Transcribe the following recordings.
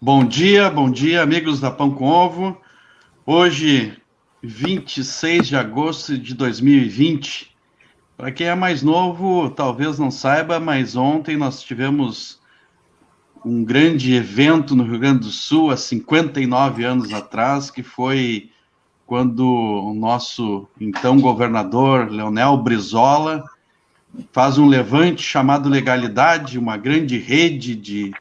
Bom dia, amigos da Pão com Ovo. Hoje, 26 de agosto de 2020. Para quem é mais novo, talvez não saiba, mas ontem nós tivemos um grande evento no Rio Grande do Sul, há 59 anos atrás, que foi quando o nosso então governador, Leonel Brizola, faz um levante chamado Legalidade, uma grande rede de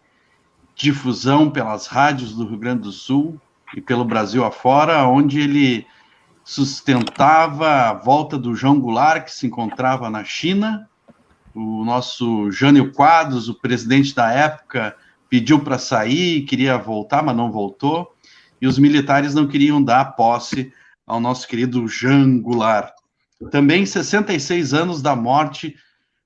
difusão pelas rádios do Rio Grande do Sul e pelo Brasil afora, onde ele sustentava a volta do João Goulart, que se encontrava na China. O nosso Jânio Quadros, o presidente da época, pediu para sair, queria voltar, mas não voltou, e os militares não queriam dar posse ao nosso querido Jean Goulart. Também 66 anos da morte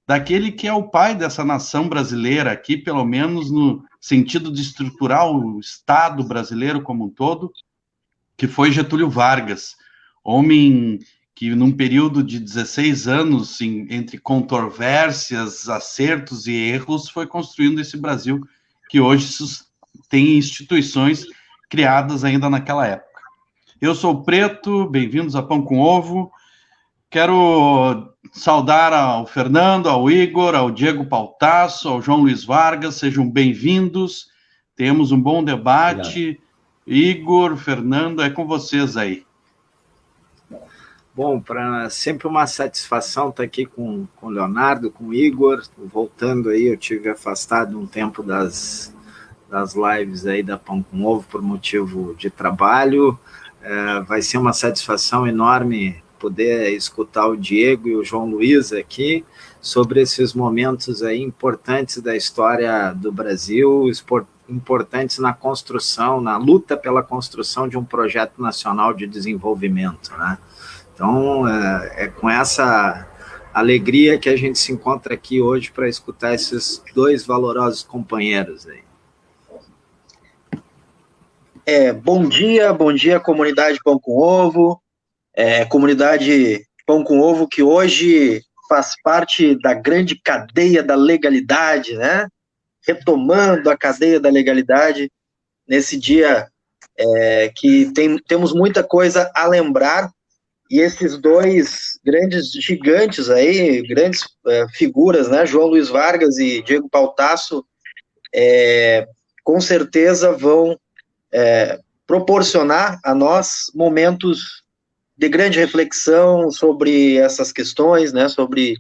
daquele que é o pai dessa nação brasileira aqui, pelo menos no sentido de estruturar o Estado brasileiro como um todo, que foi Getúlio Vargas, homem que num período de 16 anos, entre controvérsias, acertos e erros, foi construindo esse Brasil que hoje tem instituições criadas ainda naquela época. Eu sou o Preto, bem-vindos a Pão com Ovo. Quero saudar ao Fernando, ao Igor, ao Diego Pautasso, ao João Luiz Vargas, sejam bem-vindos, temos um bom debate. Obrigado. Igor, Fernando, é com vocês aí. Bom, sempre uma satisfação estar aqui com o Leonardo, com o Igor, voltando aí, eu tive afastado um tempo das lives aí da Pão com Ovo por motivo de trabalho, vai ser uma satisfação enorme poder escutar o Diego e o João Luiz aqui sobre esses momentos aí importantes da história do Brasil, importantes na construção, na luta pela construção de um projeto nacional de desenvolvimento, né? Então, é com essa alegria que a gente se encontra aqui hoje para escutar esses dois valorosos companheiros aí. Bom dia, comunidade Pão com Ovo, comunidade Pão com Ovo que hoje faz parte da grande cadeia da legalidade, né? Retomando a cadeia da legalidade nesse dia que temos muita coisa a lembrar, e esses dois grandes gigantes aí, grandes figuras, né? João Luiz Vargas e Diego Pautasso, com certeza vão proporcionar a nós momentos de grande reflexão sobre essas questões, né, sobre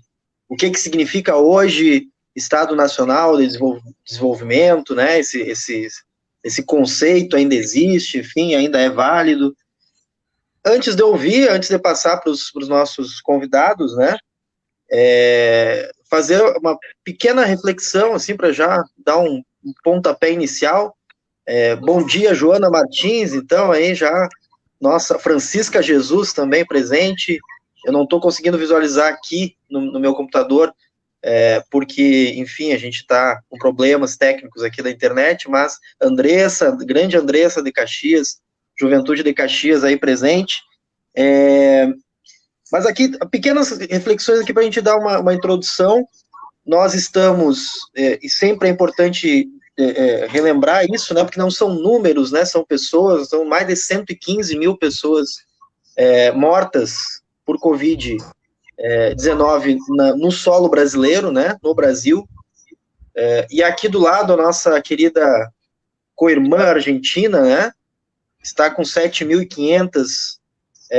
o que significa hoje Estado Nacional de Desenvolvimento, né, esse conceito ainda existe, enfim, ainda é válido. Antes de passar para os nossos convidados, né, fazer uma pequena reflexão, assim, para já dar um pontapé inicial. Bom dia, Joana Martins, então, aí já... Nossa, Francisca Jesus também presente. Eu não estou conseguindo visualizar aqui no meu computador, porque, enfim, a gente está com problemas técnicos aqui da internet, mas Andressa, grande Andressa de Caxias, Juventude de Caxias aí presente. Mas aqui, pequenas reflexões aqui para a gente dar uma introdução. Nós estamos, e sempre é importante relembrar isso, né, porque não são números, né, são pessoas, são mais de 115 mil pessoas mortas por Covid-19 no solo brasileiro, né, no Brasil, e aqui do lado a nossa querida co-irmã argentina, né, está com 7.500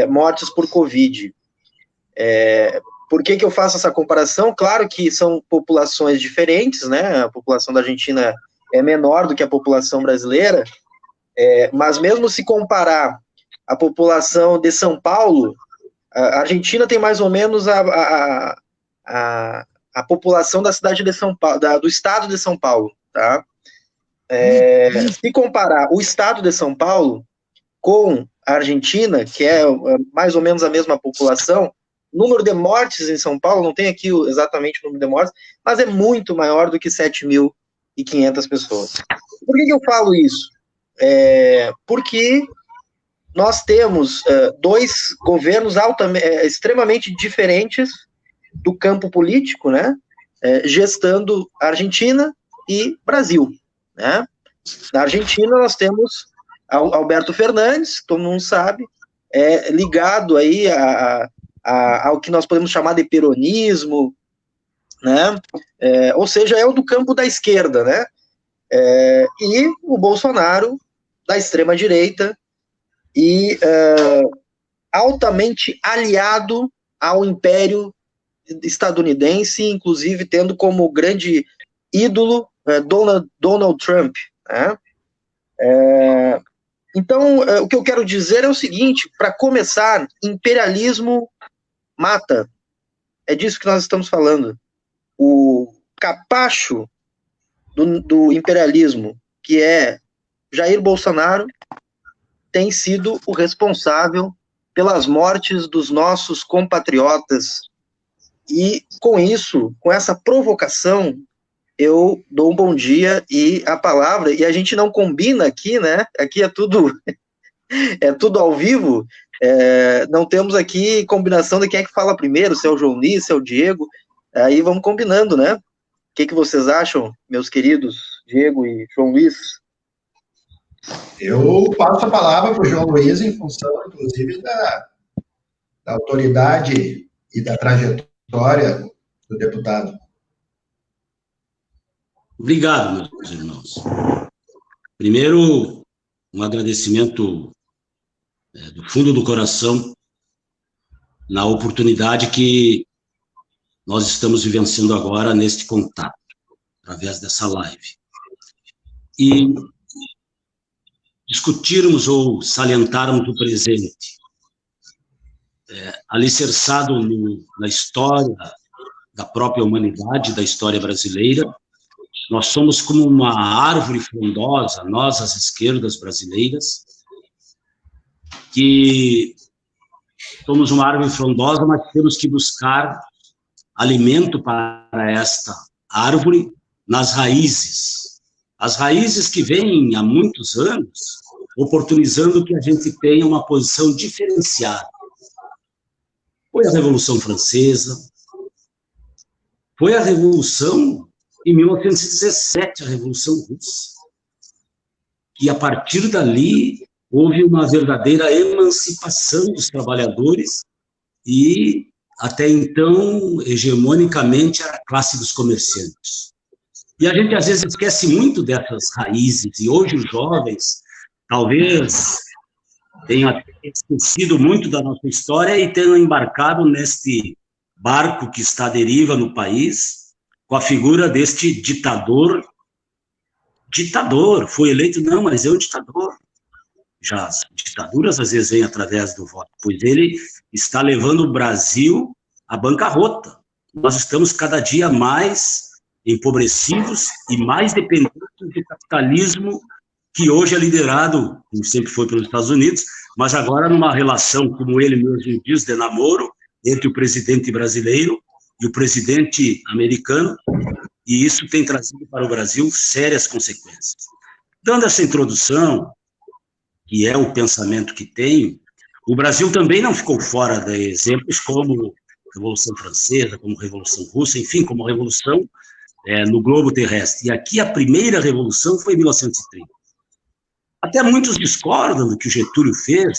mortes por Covid. Por que eu faço essa comparação? Claro que são populações diferentes, né, a população da Argentina é menor do que a população brasileira, mas mesmo se comparar a população de São Paulo, a Argentina tem mais ou menos a população da cidade de São Paulo, do estado de São Paulo, tá? Se comparar o estado de São Paulo com a Argentina, que é mais ou menos a mesma população, o número de mortes em São Paulo, não tem aqui exatamente o número de mortes, mas é muito maior do que 7.500 pessoas. Por que eu falo isso? Porque nós temos dois governos extremamente diferentes do campo político, né, gestando Argentina e Brasil, né? Na Argentina, nós temos Alberto Fernandes, todo mundo sabe, ligado aí ao que nós podemos chamar de peronismo, né? Ou seja, é o do campo da esquerda, né? E o Bolsonaro, da extrema-direita, e altamente aliado ao império estadunidense, inclusive tendo como grande ídolo Donald Trump, né? Então, o que eu quero dizer é o seguinte, para começar, imperialismo mata. É disso que nós estamos falando. O capacho do imperialismo, que é Jair Bolsonaro, tem sido o responsável pelas mortes dos nossos compatriotas. E com isso, com essa provocação, eu dou um bom dia e a palavra, e a gente não combina aqui, né? Aqui é tudo ao vivo, não temos aqui combinação de quem é que fala primeiro, se é o João Luiz, se é o Diego, aí vamos combinando, né? O que vocês acham, meus queridos Diego e João Luiz? Eu passo a palavra para o João Luiz em função, inclusive, da autoridade e da trajetória do deputado. Obrigado, meus irmãos. Primeiro, um agradecimento do fundo do coração na oportunidade que nós estamos vivenciando agora neste contato, através dessa live. E discutirmos ou salientarmos o presente, alicerçado na história da própria humanidade, da história brasileira. Nós somos como uma árvore frondosa, nós, as esquerdas brasileiras, que somos uma árvore frondosa, mas temos que buscar alimento para esta árvore nas raízes. As raízes que vêm há muitos anos, oportunizando que a gente tenha uma posição diferenciada. Foi a Revolução Francesa, foi a Revolução em 1917, a Revolução Russa, que a partir dali houve uma verdadeira emancipação dos trabalhadores e, até então, hegemonicamente, a classe dos comerciantes. E a gente, às vezes, esquece muito dessas raízes, e hoje os jovens, talvez, tenham esquecido muito da nossa história e tenham embarcado neste barco que está à deriva no país, com a figura deste ditador, foi eleito, não, mas é um ditador. Já as ditaduras às vezes vêm através do voto, pois ele está levando o Brasil à bancarrota. Nós estamos cada dia mais empobrecidos e mais dependentes do capitalismo, que hoje é liderado, como sempre foi pelos Estados Unidos, mas agora numa relação, como ele mesmo diz, de namoro, entre o presidente brasileiro e o presidente americano, e isso tem trazido para o Brasil sérias consequências. Dando essa introdução, que é o pensamento que tenho, o Brasil também não ficou fora de exemplos como Revolução Francesa, como Revolução Russa, enfim, como Revolução no globo terrestre. E aqui a primeira revolução foi em 1930. Até muitos discordam do que o Getúlio fez,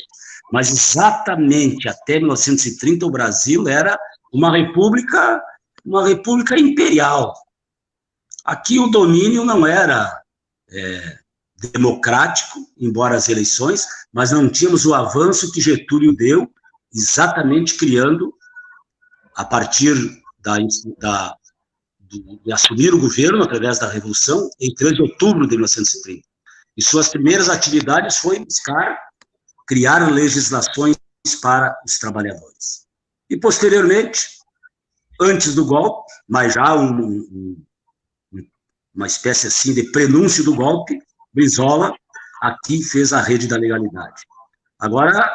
mas exatamente até 1930 o Brasil era uma república imperial. Aqui o domínio não era democrático, embora as eleições, mas não tínhamos o avanço que Getúlio deu, exatamente criando, a partir de assumir o governo através da Revolução, em 3 de outubro de 1930. E suas primeiras atividades foi buscar criar legislações para os trabalhadores. E, posteriormente, antes do golpe, mas já uma espécie assim de prenúncio do golpe, Brizola aqui fez a rede da legalidade. Agora,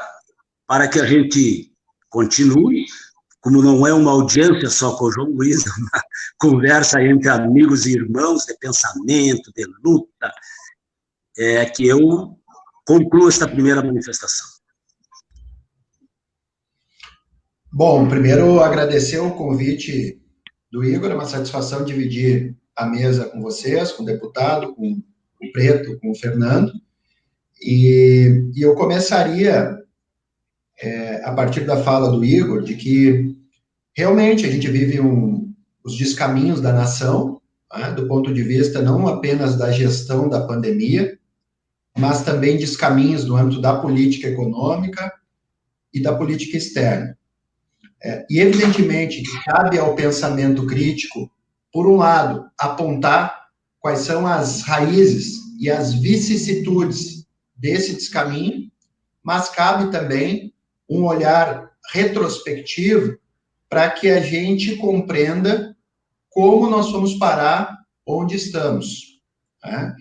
para que a gente continue, como não é uma audiência só com o João Luiz, é uma conversa entre amigos e irmãos de pensamento, de luta, que eu concluo esta primeira manifestação. Bom, primeiro agradecer o convite do Igor, é uma satisfação dividir a mesa com vocês, com o deputado, com Preto, com o Fernando, e eu começaria, a partir da fala do Igor, de que realmente a gente vive os descaminhos da nação, né, do ponto de vista não apenas da gestão da pandemia, mas também descaminhos no âmbito da política econômica e da política externa. E, evidentemente, cabe ao pensamento crítico, por um lado, apontar quais são as raízes e as vicissitudes desse descaminho, mas cabe também um olhar retrospectivo para que a gente compreenda como nós fomos parar onde estamos, né?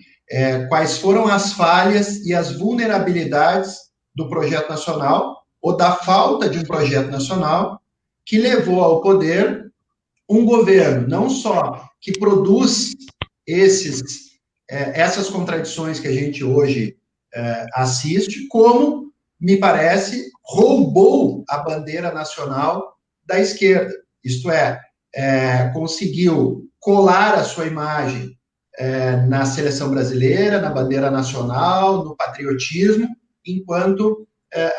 Quais foram as falhas e as vulnerabilidades do projeto nacional, ou da falta de um projeto nacional, que levou ao poder um governo, não só que produz essas contradições que a gente hoje assiste, como, me parece, roubou a bandeira nacional da esquerda. Isto é, conseguiu colar a sua imagem na seleção brasileira, na bandeira nacional, no patriotismo, enquanto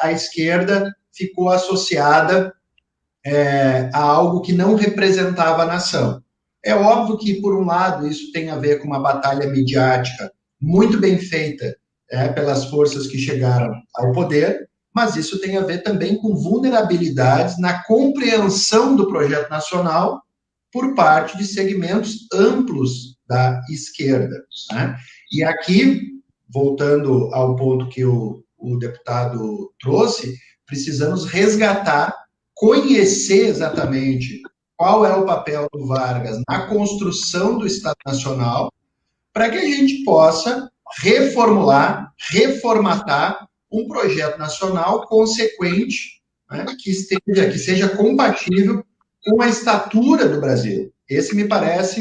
a esquerda ficou associada a algo que não representava a nação. É óbvio que, por um lado, isso tem a ver com uma batalha midiática muito bem feita pelas forças que chegaram ao poder, mas isso tem a ver também com vulnerabilidades na compreensão do projeto nacional por parte de segmentos amplos da esquerda, né? E aqui, voltando ao ponto que o deputado trouxe, precisamos resgatar, conhecer exatamente qual é o papel do Vargas na construção do Estado Nacional, para que a gente possa reformular, reformatar um projeto nacional consequente, né, que seja compatível com a estatura do Brasil. Esse me parece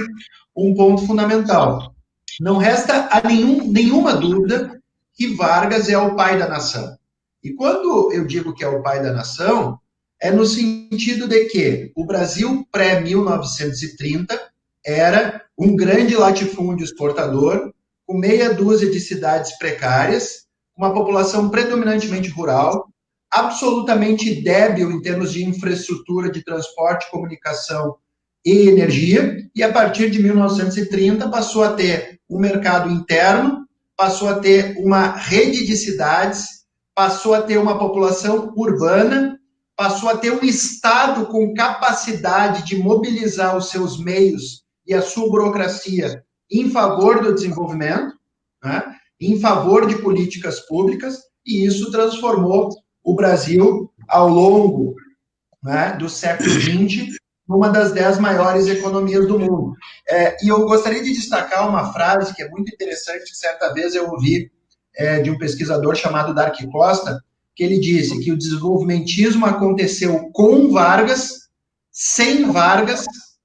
um ponto fundamental. Não resta nenhuma dúvida que Vargas é o pai da nação. E quando eu digo que é o pai da nação, é no sentido de que o Brasil pré-1930 era um grande latifúndio exportador, com meia dúzia de cidades precárias, uma população predominantemente rural, absolutamente débil em termos de infraestrutura de transporte, comunicação e energia, e a partir de 1930 passou a ter um mercado interno, passou a ter uma rede de cidades, passou a ter uma população urbana, passou a ter um Estado com capacidade de mobilizar os seus meios e a sua burocracia em favor do desenvolvimento, né, em favor de políticas públicas, e isso transformou o Brasil, ao longo, né, do século XX, numa das 10 maiores economias do mundo. E eu gostaria de destacar uma frase que é muito interessante, que certa vez eu ouvi de um pesquisador chamado Dark Costa, que ele disse que o desenvolvimentismo aconteceu com Vargas, sem Vargas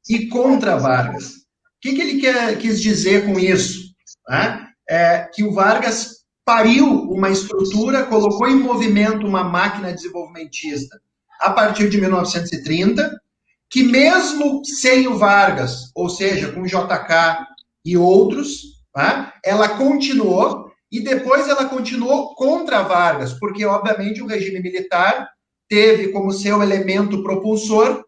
e contra Vargas. O que ele quis dizer com isso? Que o Vargas pariu uma estrutura, colocou em movimento uma máquina desenvolvimentista a partir de 1930, que mesmo sem o Vargas, ou seja, com o JK e outros, ela continuou, e depois ela continuou contra Vargas, porque, obviamente, o regime militar teve como seu elemento propulsor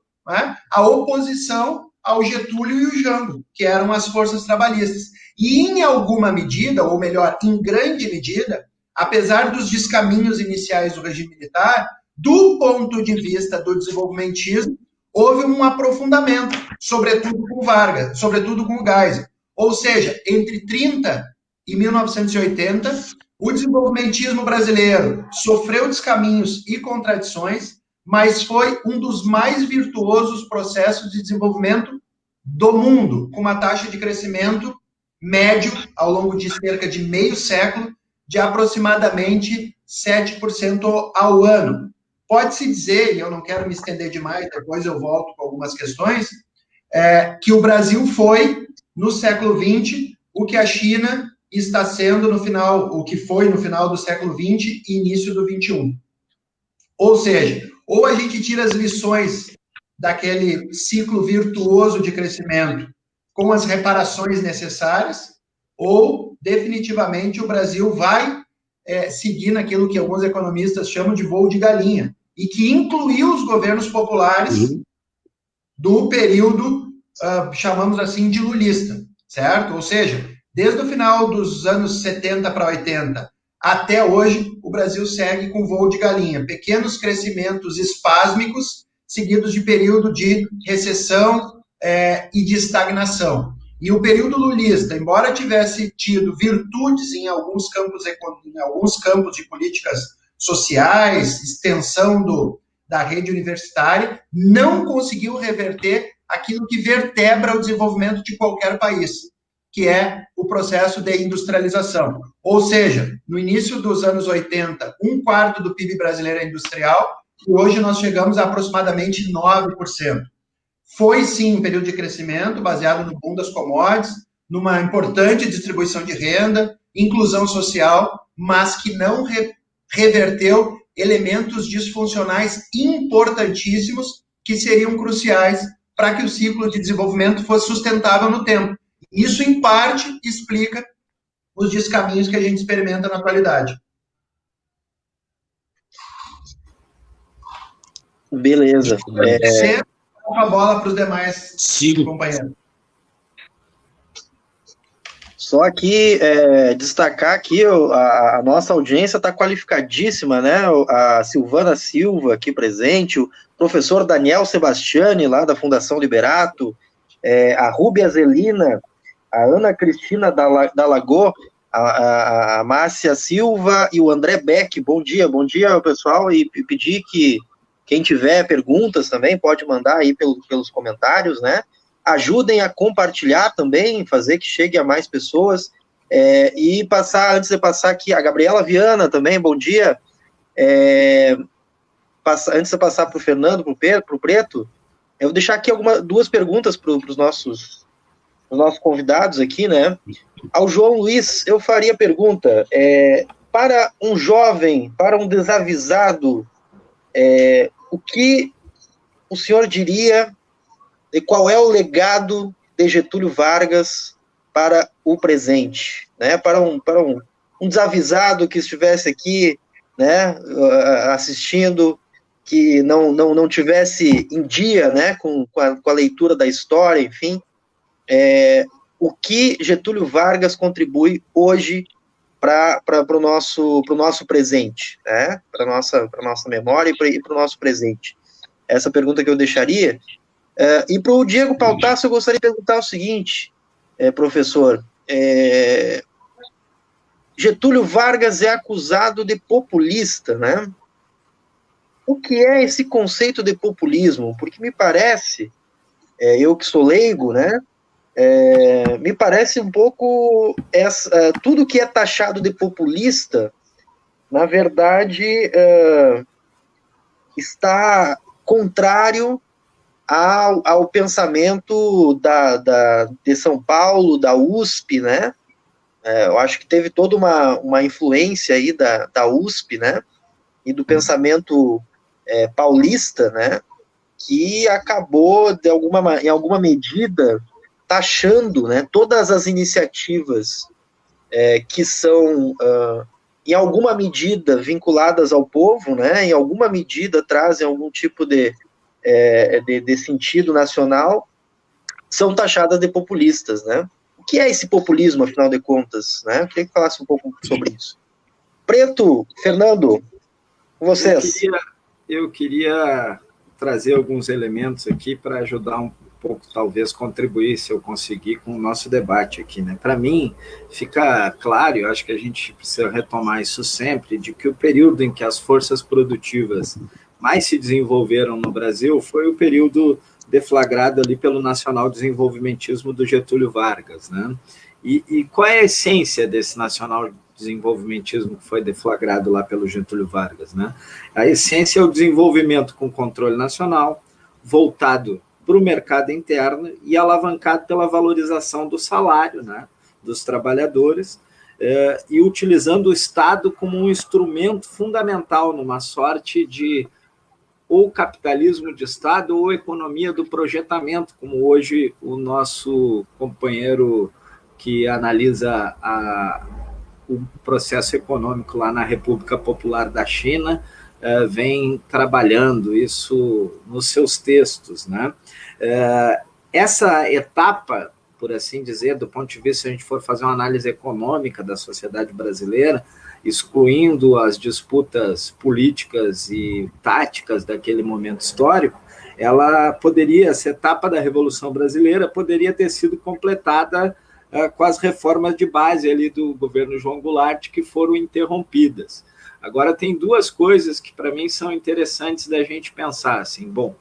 a oposição ao Getúlio e o Jango, que eram as forças trabalhistas. E, em alguma medida, ou melhor, em grande medida, apesar dos descaminhos iniciais do regime militar, do ponto de vista do desenvolvimentismo, houve um aprofundamento, sobretudo com Vargas, sobretudo com o Geisel. Ou seja, entre 30 e 1980, o desenvolvimentismo brasileiro sofreu descaminhos e contradições, mas foi um dos mais virtuosos processos de desenvolvimento do mundo, com uma taxa de crescimento médio, ao longo de cerca de meio século, de aproximadamente 7% ao ano. Pode-se dizer, e eu não quero me estender demais, depois eu volto com algumas questões, que o Brasil foi, no século XX, o que a China está sendo no final, o que foi no final do século XX e início do XXI. Ou seja, ou a gente tira as lições daquele ciclo virtuoso de crescimento com as reparações necessárias, ou definitivamente o Brasil vai seguir naquilo que alguns economistas chamam de voo de galinha, e que incluiu os governos populares do período, chamamos assim, de lulista, certo? Ou seja, desde o final dos anos 70 para 80 até hoje, o Brasil segue com voo de galinha, pequenos crescimentos espásmicos, seguidos de período de recessão e de estagnação. E o período lulista, embora tivesse tido virtudes em alguns campos de políticas sociais, extensão da rede universitária, não conseguiu reverter aquilo que vertebra o desenvolvimento de qualquer país, que é o processo de industrialização. Ou seja, no início dos anos 80, 1/4 do PIB brasileiro é industrial, e hoje nós chegamos a aproximadamente 9%. Foi, sim, um período de crescimento baseado no boom das commodities, numa importante distribuição de renda, inclusão social, mas que não reverteu elementos disfuncionais importantíssimos que seriam cruciais para que o ciclo de desenvolvimento fosse sustentável no tempo. Isso, em parte, explica os descaminhos que a gente experimenta na atualidade. Beleza. Sempre a bola para os demais companheiros. Só aqui, destacar aqui, a nossa audiência está qualificadíssima, né? A Silvana Silva aqui presente, o professor Daniel Sebastiani, lá da Fundação Liberato, a Rúbia Zelina, a Ana Cristina Dallagô, a Márcia Silva e o André Beck. Bom dia, pessoal, e pedir que quem tiver perguntas também pode mandar aí pelos comentários, né? Ajudem a compartilhar também, fazer que chegue a mais pessoas, e antes de passar aqui, a Gabriela Viana também, bom dia. Antes de passar para o Fernando, para o Preto, eu vou deixar aqui duas perguntas para os nossos convidados aqui, né? Ao João Luiz, eu faria a pergunta, para um jovem, para um desavisado, o que o senhor diria e qual é o legado de Getúlio Vargas para o presente, né? Para um desavisado que estivesse aqui, né, assistindo, que não tivesse em dia, né, com a leitura da história, enfim, o que Getúlio Vargas contribui hoje para o nosso presente, né? Para a nossa memória e para o nosso presente. Essa pergunta que eu deixaria. E para o Diego Pautasso, eu gostaria de perguntar o seguinte, professor. Getúlio Vargas é acusado de populista, né? O que é esse conceito de populismo? Porque me parece, eu que sou leigo, né? Me parece um pouco tudo que é taxado de populista, na verdade, está contrário ao pensamento de São Paulo, da USP, né? Eu acho que teve toda uma influência aí da USP, né? E do pensamento paulista, né? Que acabou, em alguma medida, taxando, né, todas as iniciativas que são, em alguma medida, vinculadas ao povo, né? Em alguma medida trazem algum tipo de sentido nacional, são taxadas de populistas, né? O que é esse populismo, afinal de contas, né? Eu queria que falasse um pouco sobre isso. Preto, Fernando, com vocês. Eu queria trazer alguns elementos aqui para ajudar um pouco, talvez contribuir, se eu conseguir, com o nosso debate aqui, né? Para mim, fica claro, eu acho que a gente precisa retomar isso sempre, de que o período em que as forças produtivas mais se desenvolveram no Brasil foi o período deflagrado ali pelo nacional-desenvolvimentismo do Getúlio Vargas, né? E qual é a essência desse nacional-desenvolvimentismo que foi deflagrado lá pelo Getúlio Vargas, né? A essência é o desenvolvimento com controle nacional, voltado para o mercado interno e alavancado pela valorização do salário, né, dos trabalhadores, e utilizando o Estado como um instrumento fundamental numa sorte de ou capitalismo de Estado ou economia do projetamento, como hoje o nosso companheiro que analisa o processo econômico lá na República Popular da China, vem trabalhando isso nos seus textos, né? Essa etapa, por assim dizer, do ponto de vista, se a gente for fazer uma análise econômica da sociedade brasileira, excluindo as disputas políticas e táticas daquele momento histórico, essa etapa da Revolução Brasileira poderia ter sido completada com as reformas de base ali do governo João Goulart, que foram interrompidas. Agora, tem duas coisas que, para mim, são interessantes da gente pensar. Assim, bom,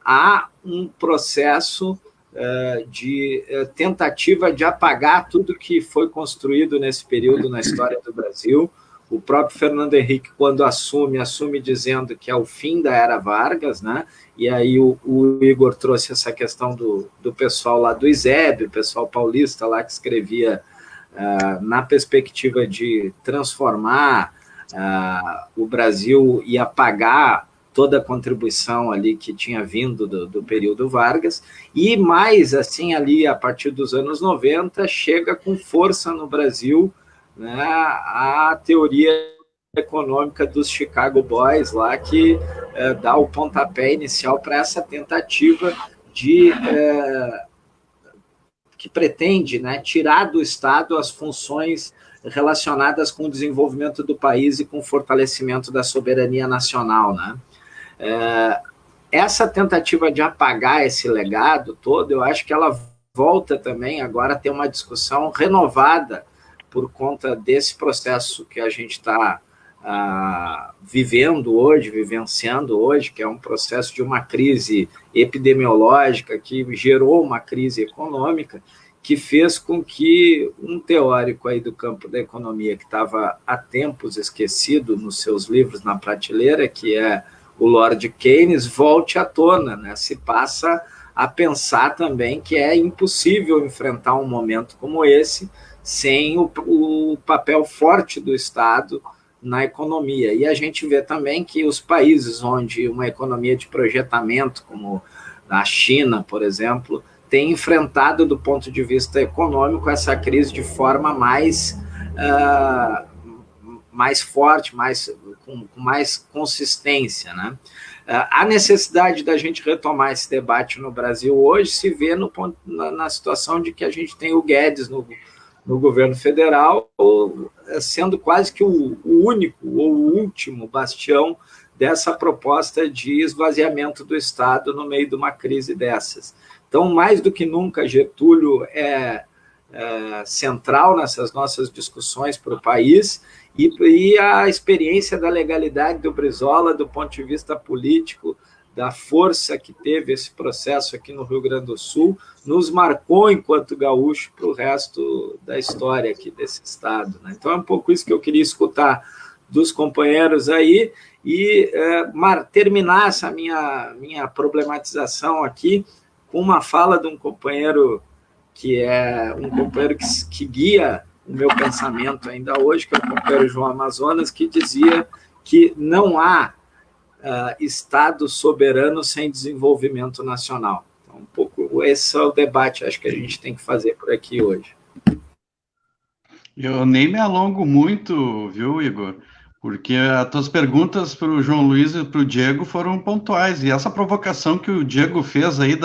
há um processo de tentativa de apagar tudo que foi construído nesse período na história do Brasil. O próprio Fernando Henrique, quando assume dizendo que é o fim da era Vargas, né? E aí o Igor trouxe essa questão do pessoal lá do ISEB, o pessoal paulista lá que escrevia na perspectiva de transformar o Brasil e apagar toda a contribuição ali que tinha vindo do período Vargas, e mais assim ali a partir dos anos 90 chega com força no Brasil, né, a teoria econômica dos Chicago Boys lá, que dá o pontapé inicial para essa tentativa que pretende, né, tirar do Estado as funções relacionadas com o desenvolvimento do país e com o fortalecimento da soberania nacional, né? Essa tentativa de apagar esse legado todo, eu acho que ela volta também agora a ter uma discussão renovada por conta desse processo que a gente está vivendo hoje, vivenciando hoje, que é um processo de uma crise epidemiológica que gerou uma crise econômica, que fez com que um teórico aí do campo da economia que estava há tempos esquecido nos seus livros na prateleira, que é o Lord Keynes, volte à tona, né? Se passa a pensar também que é impossível enfrentar um momento como esse sem o papel forte do Estado na economia. E a gente vê também que os países onde uma economia de projetamento, como a China, por exemplo, tem enfrentado, do ponto de vista econômico, essa crise de forma mais forte, com mais consistência, né? A necessidade da gente retomar esse debate no Brasil hoje se vê na situação de que a gente tem o Guedes no governo federal, sendo quase que o único ou o último bastião dessa proposta de esvaziamento do Estado no meio de uma crise dessas. Então, mais do que nunca, Getúlio é central nessas nossas discussões para o país, e a experiência da legalidade do Brizola, do ponto de vista político, da força que teve esse processo aqui no Rio Grande do Sul, nos marcou enquanto gaúcho para o resto da história aqui desse estado, né? Então é um pouco isso que eu queria escutar dos companheiros aí e terminar essa minha problematização aqui com uma fala de um companheiro que é um companheiro que guia o meu pensamento ainda hoje, que é o companheiro João Amazonas, que dizia que não há Estado soberano sem desenvolvimento nacional. Então, um pouco esse é o debate, acho que a gente tem que fazer por aqui hoje. Eu nem me alongo muito, viu, Igor? Porque as tuas perguntas para o João Luiz e para o Diego foram pontuais, e essa provocação que o Diego fez aí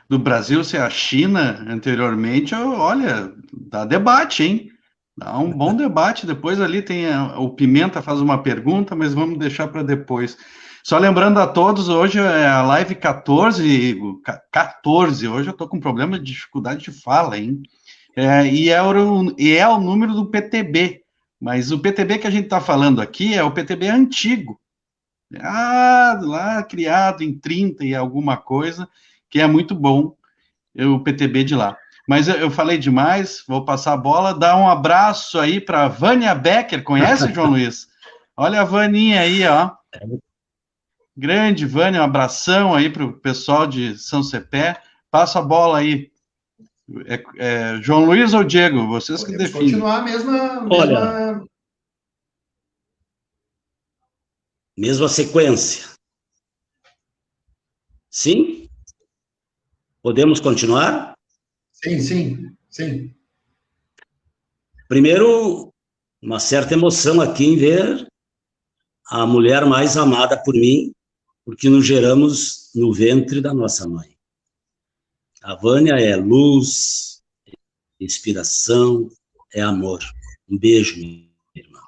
do Brasil ser a China anteriormente, olha, dá debate, hein? Dá um bom debate. Depois ali tem o Pimenta faz uma pergunta, mas vamos deixar para depois. Só lembrando a todos, hoje é a live 14, Igor, 14, hoje eu estou com problema de dificuldade de fala, hein? E é o número do PTB, mas o PTB que a gente está falando aqui é o PTB antigo, lá criado em 30 e alguma coisa, que é muito bom, o PTB de lá. Mas eu falei demais, vou passar a bola, dar um abraço aí para a Vânia Becker, conhece, João Luiz? Olha a Vaninha aí, ó. Grande Vânia, um abração aí para o pessoal de São Cepé. Passa a bola aí. João Luiz ou Diego? Vocês que definem. Continuar a mesma... Mesma sequência. Sim? Podemos continuar? Sim. Primeiro, uma certa emoção aqui em ver a mulher mais amada por mim, porque nos geramos no ventre da nossa mãe. A Vânia é luz, inspiração, é amor. Um beijo, minha irmã.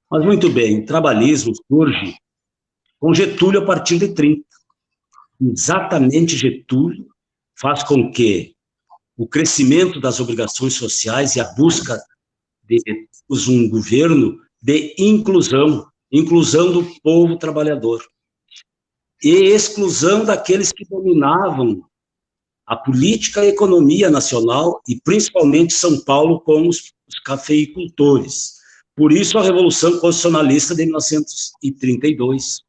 Mas muito bem, trabalhismo surge com Getúlio a partir de 30. Exatamente Getúlio faz com que o crescimento das obrigações sociais e a busca de um governo de inclusão do povo trabalhador e exclusão daqueles que dominavam a política e a economia nacional e principalmente São Paulo como os cafeicultores. Por isso a Revolução Constitucionalista de 1932.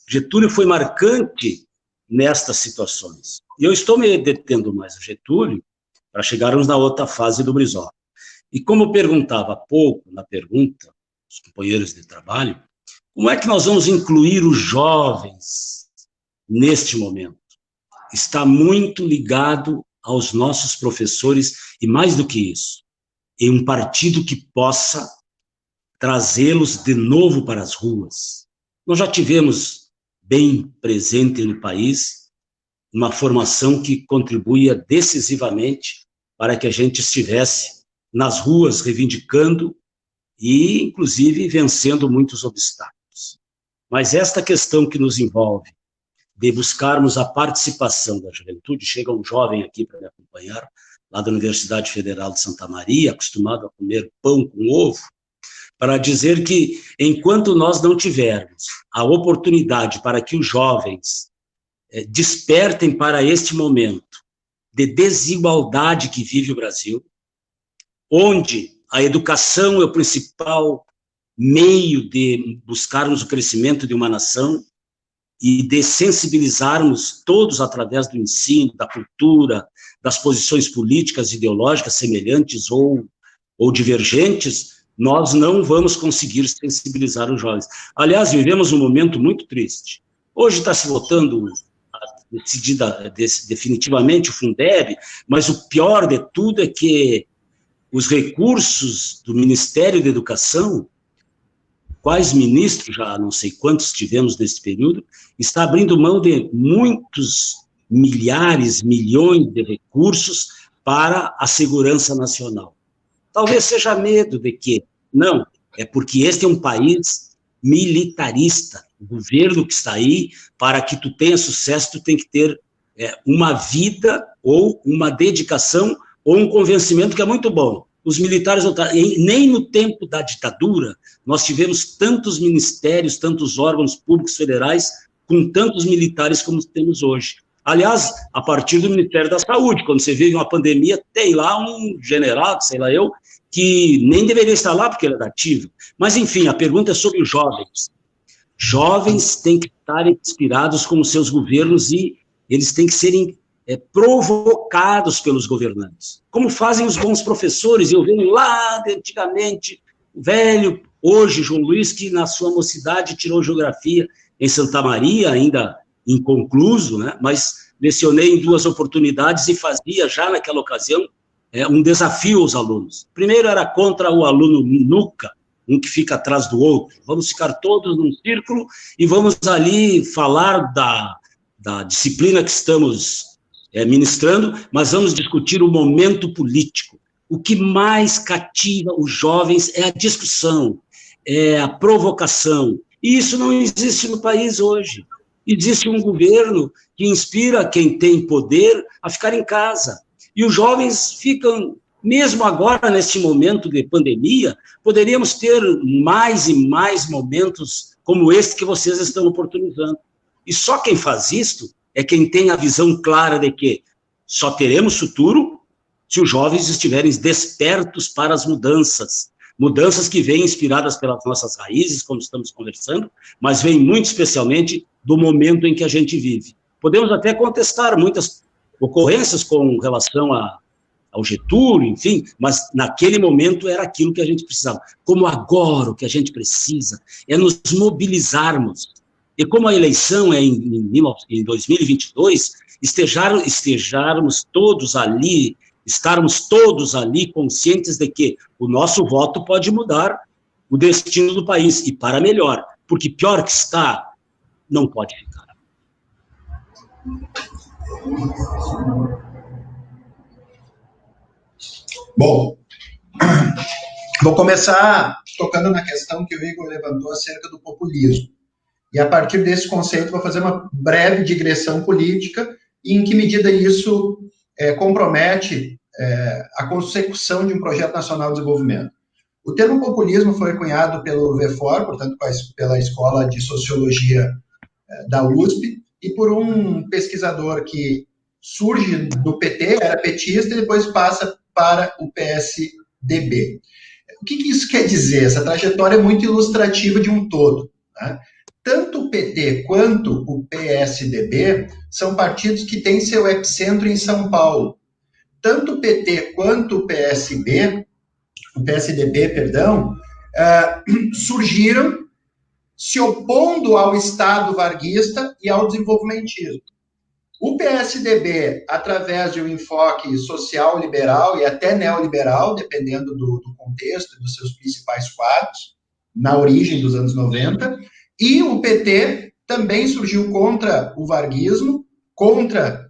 Getúlio foi marcante nestas situações. E eu estou me detendo mais no Getúlio para chegarmos na outra fase do Brizola. E como perguntava há pouco, na pergunta, os companheiros de trabalho, como é que nós vamos incluir os jovens neste momento? Está muito ligado aos nossos professores e, mais do que isso, em um partido que possa trazê-los de novo para as ruas. Nós já tivemos bem presente no país uma formação que contribuía decisivamente para que a gente estivesse nas ruas reivindicando e, inclusive, vencendo muitos obstáculos. Mas esta questão que nos envolve de buscarmos a participação da juventude, chega um jovem aqui para me acompanhar, lá da Universidade Federal de Santa Maria, acostumado a comer pão com ovo, para dizer que, enquanto nós não tivermos a oportunidade para que os jovens despertem para este momento de desigualdade que vive o Brasil, onde a educação é o principal meio de buscarmos o crescimento de uma nação e de sensibilizarmos todos através do ensino, da cultura, das posições políticas, ideológicas semelhantes ou divergentes, nós não vamos conseguir sensibilizar os jovens. Aliás, vivemos um momento muito triste. Hoje está se votando decidida definitivamente o Fundeb, mas o pior de tudo é que os recursos do Ministério da Educação, quais ministros, já não sei quantos tivemos nesse período, está abrindo mão de muitos milhares, milhões de recursos para a segurança nacional. Talvez seja medo de que, não, é porque este é um país militarista. O governo que está aí, para que tu tenha sucesso, tu tem que ter uma vida ou uma dedicação ou um convencimento que é muito bom. Os militares, nem no tempo da ditadura, nós tivemos tantos ministérios, tantos órgãos públicos federais, com tantos militares como temos hoje. Aliás, a partir do Ministério da Saúde, quando você vive uma pandemia, tem lá um general, sei lá eu, que nem deveria estar lá porque ele é ativo. Mas, enfim, a pergunta é sobre os jovens. Jovens têm que estar inspirados com os seus governos e eles têm que serem provocados pelos governantes, como fazem os bons professores. Eu venho lá de antigamente, velho, hoje, João Luiz, que na sua mocidade tirou geografia em Santa Maria, ainda inconcluso, né? Mas lecionei em 2 oportunidades e fazia já naquela ocasião um desafio aos alunos. Primeiro era contra o aluno nuca, um que fica atrás do outro. Vamos ficar todos num círculo e vamos ali falar da disciplina que estamos ministrando, mas vamos discutir o momento político. O que mais cativa os jovens é a discussão, é a provocação. E isso não existe no país hoje. Existe um governo que inspira quem tem poder a ficar em casa. E os jovens ficam, mesmo agora, neste momento de pandemia, poderíamos ter mais e mais momentos como este que vocês estão oportunizando. E só quem faz isto é quem tem a visão clara de que só teremos futuro se os jovens estiverem despertos para as mudanças. Mudanças que vêm inspiradas pelas nossas raízes, como estamos conversando, mas vêm muito especialmente do momento em que a gente vive. Podemos até contestar muitas ocorrências com relação ao Getúlio, enfim, mas naquele momento era aquilo que a gente precisava. Como agora o que a gente precisa é nos mobilizarmos. E como a eleição é em 2022, estejarmos todos ali estarmos todos ali conscientes de que o nosso voto pode mudar o destino do país, e para melhor, porque pior que está, não pode ficar. Bom, vou começar tocando na questão que o Igor levantou acerca do populismo. E a partir desse conceito vou fazer uma breve digressão política e em que medida isso compromete a consecução de um projeto nacional de desenvolvimento. O termo populismo foi cunhado pelo VFOR, portanto, pela Escola de Sociologia da USP, e por um pesquisador que surge do PT, era petista, e depois passa para o PSDB. O que isso quer dizer? Essa trajetória é muito ilustrativa de um todo, né? Tanto o PT quanto o PSDB são partidos que têm seu epicentro em São Paulo. Tanto o PT quanto o PSDB, surgiram se opondo ao Estado varguista e ao desenvolvimentismo. O PSDB, através de um enfoque social liberal e até neoliberal, dependendo do contexto e dos seus principais quadros, na origem dos anos 90, e o PT também surgiu contra o varguismo, contra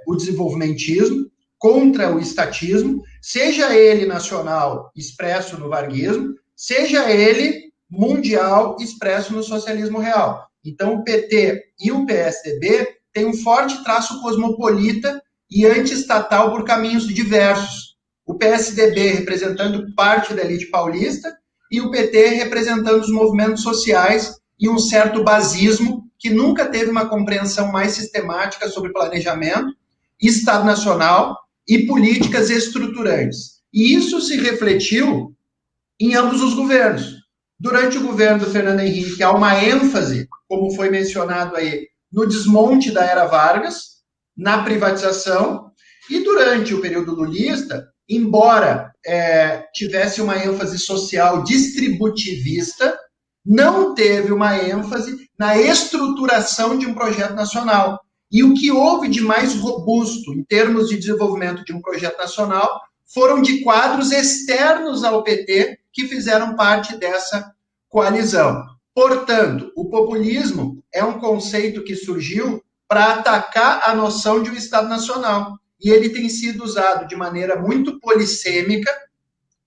o desenvolvimentismo, contra o estatismo, seja ele nacional expresso no varguismo, seja ele mundial expresso no socialismo real. Então, o PT e o PSDB têm um forte traço cosmopolita e anti-estatal por caminhos diversos. O PSDB representando parte da elite paulista e o PT representando os movimentos sociais e um certo basismo que nunca teve uma compreensão mais sistemática sobre planejamento, Estado Nacional e políticas estruturantes. E isso se refletiu em ambos os governos. Durante o governo do Fernando Henrique, há uma ênfase, como foi mencionado aí, no desmonte da era Vargas, na privatização, e durante o período lulista, embora tivesse uma ênfase social distributivista, não teve uma ênfase na estruturação de um projeto nacional. E o que houve de mais robusto em termos de desenvolvimento de um projeto nacional foram de quadros externos ao PT que fizeram parte dessa coalizão. Portanto, o populismo é um conceito que surgiu para atacar a noção de um Estado Nacional. E ele tem sido usado de maneira muito polissêmica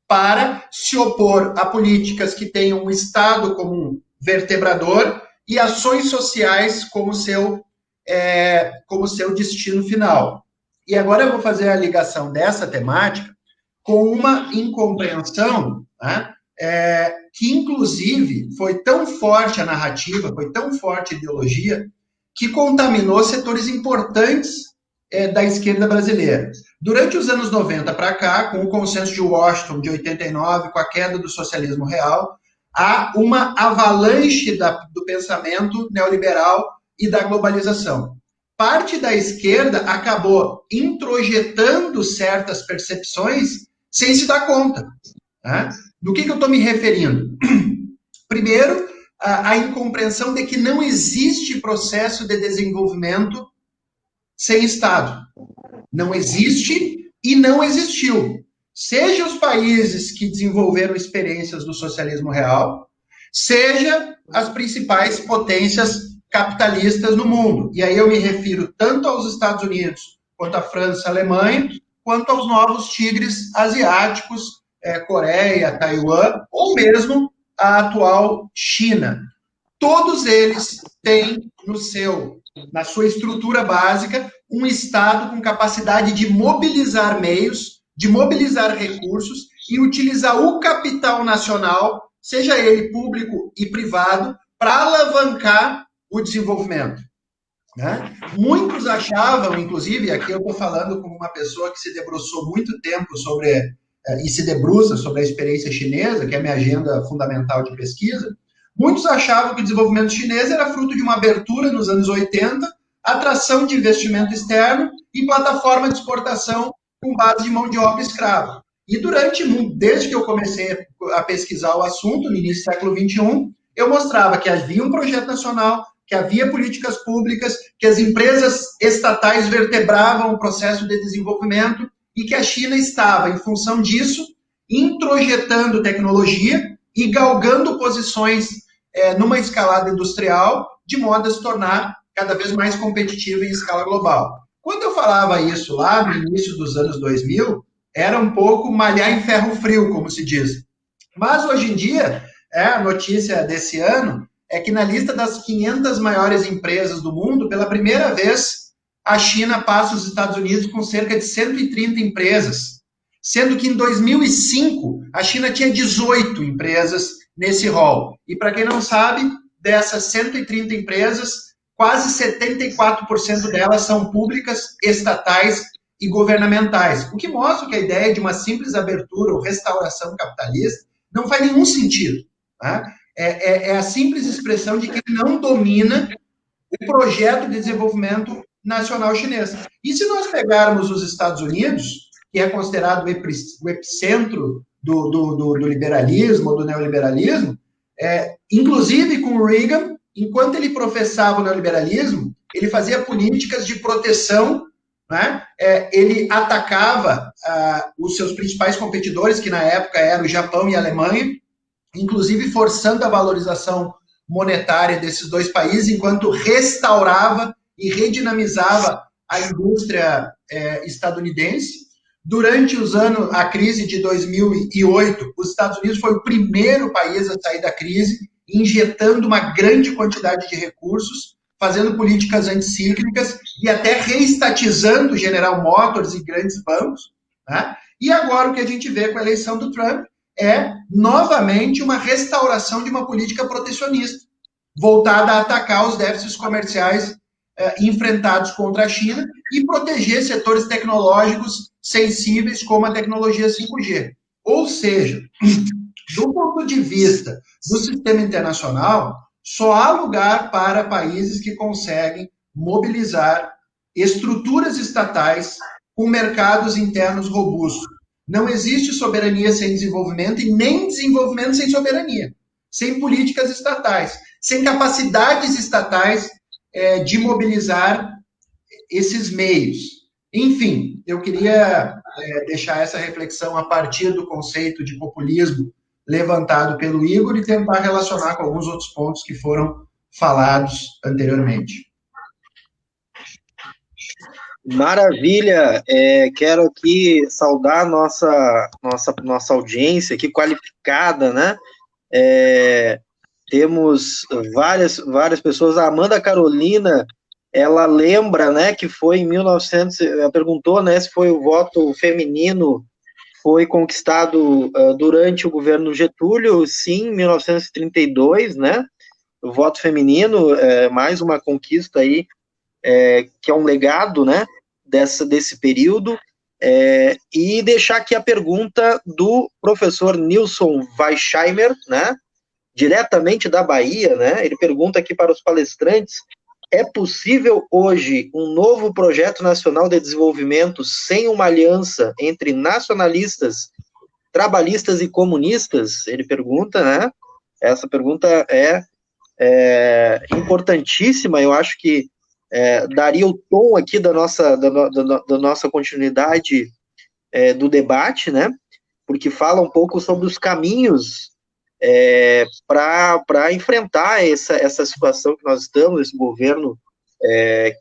para se opor a políticas que tenham o Estado como um vertebrador e ações sociais como seu destino final. E agora eu vou fazer a ligação dessa temática com uma incompreensão, né, que, inclusive, foi tão forte a narrativa, foi tão forte a ideologia, que contaminou setores importantes da esquerda brasileira. Durante os anos 90 para cá, com o consenso de Washington de 89, com a queda do socialismo real, há uma avalanche do pensamento neoliberal e da globalização. Parte da esquerda acabou introjetando certas percepções sem se dar conta, né? Do que eu estou me referindo? Primeiro, a incompreensão de que não existe processo de desenvolvimento sem Estado. Não existe e não existiu. Seja os países que desenvolveram experiências do socialismo real, seja as principais potências capitalistas no mundo. E aí eu me refiro tanto aos Estados Unidos, quanto à França, à Alemanha, quanto aos novos tigres asiáticos, Coreia, Taiwan, ou mesmo a atual China. Todos eles têm na sua estrutura básica, um Estado com capacidade de mobilizar meios, de mobilizar recursos e utilizar o capital nacional, seja ele público e privado, para alavancar o desenvolvimento, né? Muitos achavam, inclusive, aqui eu estou falando como uma pessoa que se debruçou muito tempo e se debruça sobre a experiência chinesa, que é a minha agenda fundamental de pesquisa. Muitos achavam que o desenvolvimento chinês era fruto de uma abertura nos anos 80, atração de investimento externo e plataforma de exportação com base de mão de obra escrava. E desde que eu comecei a pesquisar o assunto, no início do século XXI, eu mostrava que havia um projeto nacional, que havia políticas públicas, que as empresas estatais vertebravam o processo de desenvolvimento e que a China estava, em função disso, introjetando tecnologia e galgando posições numa escalada industrial, de modo a se tornar cada vez mais competitiva em escala global. Quando eu falava isso lá no início dos anos 2000, era um pouco malhar em ferro frio, como se diz. Mas hoje em dia, a notícia desse ano é que na lista das 500 maiores empresas do mundo, pela primeira vez, a China passa os Estados Unidos com cerca de 130 empresas, sendo que em 2005 a China tinha 18 empresas nesse rol. E para quem não sabe, dessas 130 empresas, quase 74% delas são públicas, estatais e governamentais, o que mostra que a ideia de uma simples abertura ou restauração capitalista não faz nenhum sentido. Tá? É a simples expressão de que não domina o projeto de desenvolvimento nacional chinês. E se nós pegarmos os Estados Unidos, que é considerado o epicentro do liberalismo, do neoliberalismo, inclusive com o Reagan, enquanto ele professava o neoliberalismo, ele fazia políticas de proteção, né? Ele atacava os seus principais competidores, que na época eram o Japão e a Alemanha, inclusive forçando a valorização monetária desses dois países, enquanto restaurava e redinamizava a indústria estadunidense. Durante a crise de 2008, os Estados Unidos foi o primeiro país a sair da crise, injetando uma grande quantidade de recursos, fazendo políticas anticíclicas e até reestatizando General Motors e grandes bancos. Né? E agora o que a gente vê com a eleição do Trump é, novamente, uma restauração de uma política protecionista, voltada a atacar os déficits comerciais enfrentados contra a China e proteger setores tecnológicos sensíveis como a tecnologia 5G. Ou seja, do ponto de vista do sistema internacional, só há lugar para países que conseguem mobilizar estruturas estatais com mercados internos robustos. Não existe soberania sem desenvolvimento e nem desenvolvimento sem soberania, sem políticas estatais, sem capacidades estatais de mobilizar esses meios. Enfim, eu queria deixar essa reflexão a partir do conceito de populismo levantado pelo Igor e tentar relacionar com alguns outros pontos que foram falados anteriormente. Maravilha, quero aqui saudar nossa audiência aqui qualificada, né? Temos várias pessoas. A Amanda Carolina, ela lembra, né, que foi em 1900, ela perguntou, né, se foi o voto feminino foi conquistado durante o governo Getúlio. Sim, em 1932, né? O voto feminino, mais uma conquista aí, que é um legado, né, desse período, e deixar aqui a pergunta do professor Nilson Weisheimer, né, diretamente da Bahia, né, ele pergunta aqui para os palestrantes: é possível hoje um novo projeto nacional de desenvolvimento sem uma aliança entre nacionalistas, trabalhistas e comunistas? Ele pergunta, né, essa pergunta é importantíssima, eu acho que daria o tom aqui da nossa continuidade do debate, né? Porque fala um pouco sobre os caminhos para enfrentar essa situação que nós estamos, esse governo,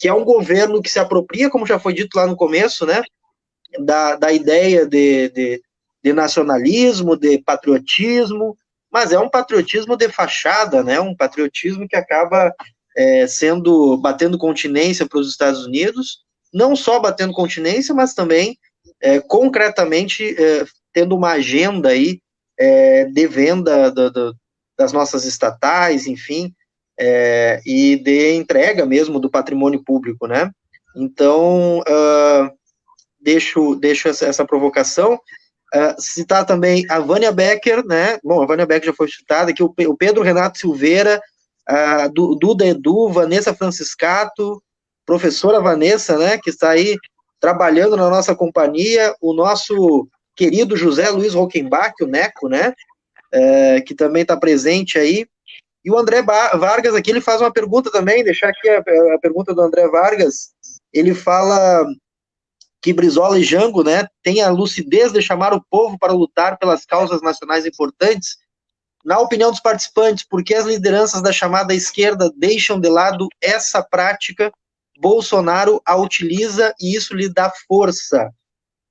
que é um governo que se apropria, como já foi dito lá no começo, né? Da ideia de nacionalismo, de patriotismo, mas é um patriotismo de fachada, né? Um patriotismo que acaba batendo continência para os Estados Unidos, não só batendo continência, mas também concretamente tendo uma agenda aí de venda das nossas estatais, enfim, e de entrega mesmo do patrimônio público, né? Então, deixo essa provocação. Citar também a Vânia Becker, né? Bom, a Vânia Becker já foi citada aqui, o Pedro Renato Silveira, Duda Edu, Vanessa Franciscato, professora Vanessa, né, que está aí trabalhando na nossa companhia, o nosso querido José Luiz Rockenbach, o Neco, né, que também está presente aí, e o André Vargas aqui, ele faz uma pergunta também, deixar aqui a pergunta do André Vargas, ele fala que Brizola e Jango, né, têm a lucidez de chamar o povo para lutar pelas causas nacionais importantes. Na opinião dos participantes, por que as lideranças da chamada esquerda deixam de lado essa prática? Bolsonaro a utiliza e isso lhe dá força.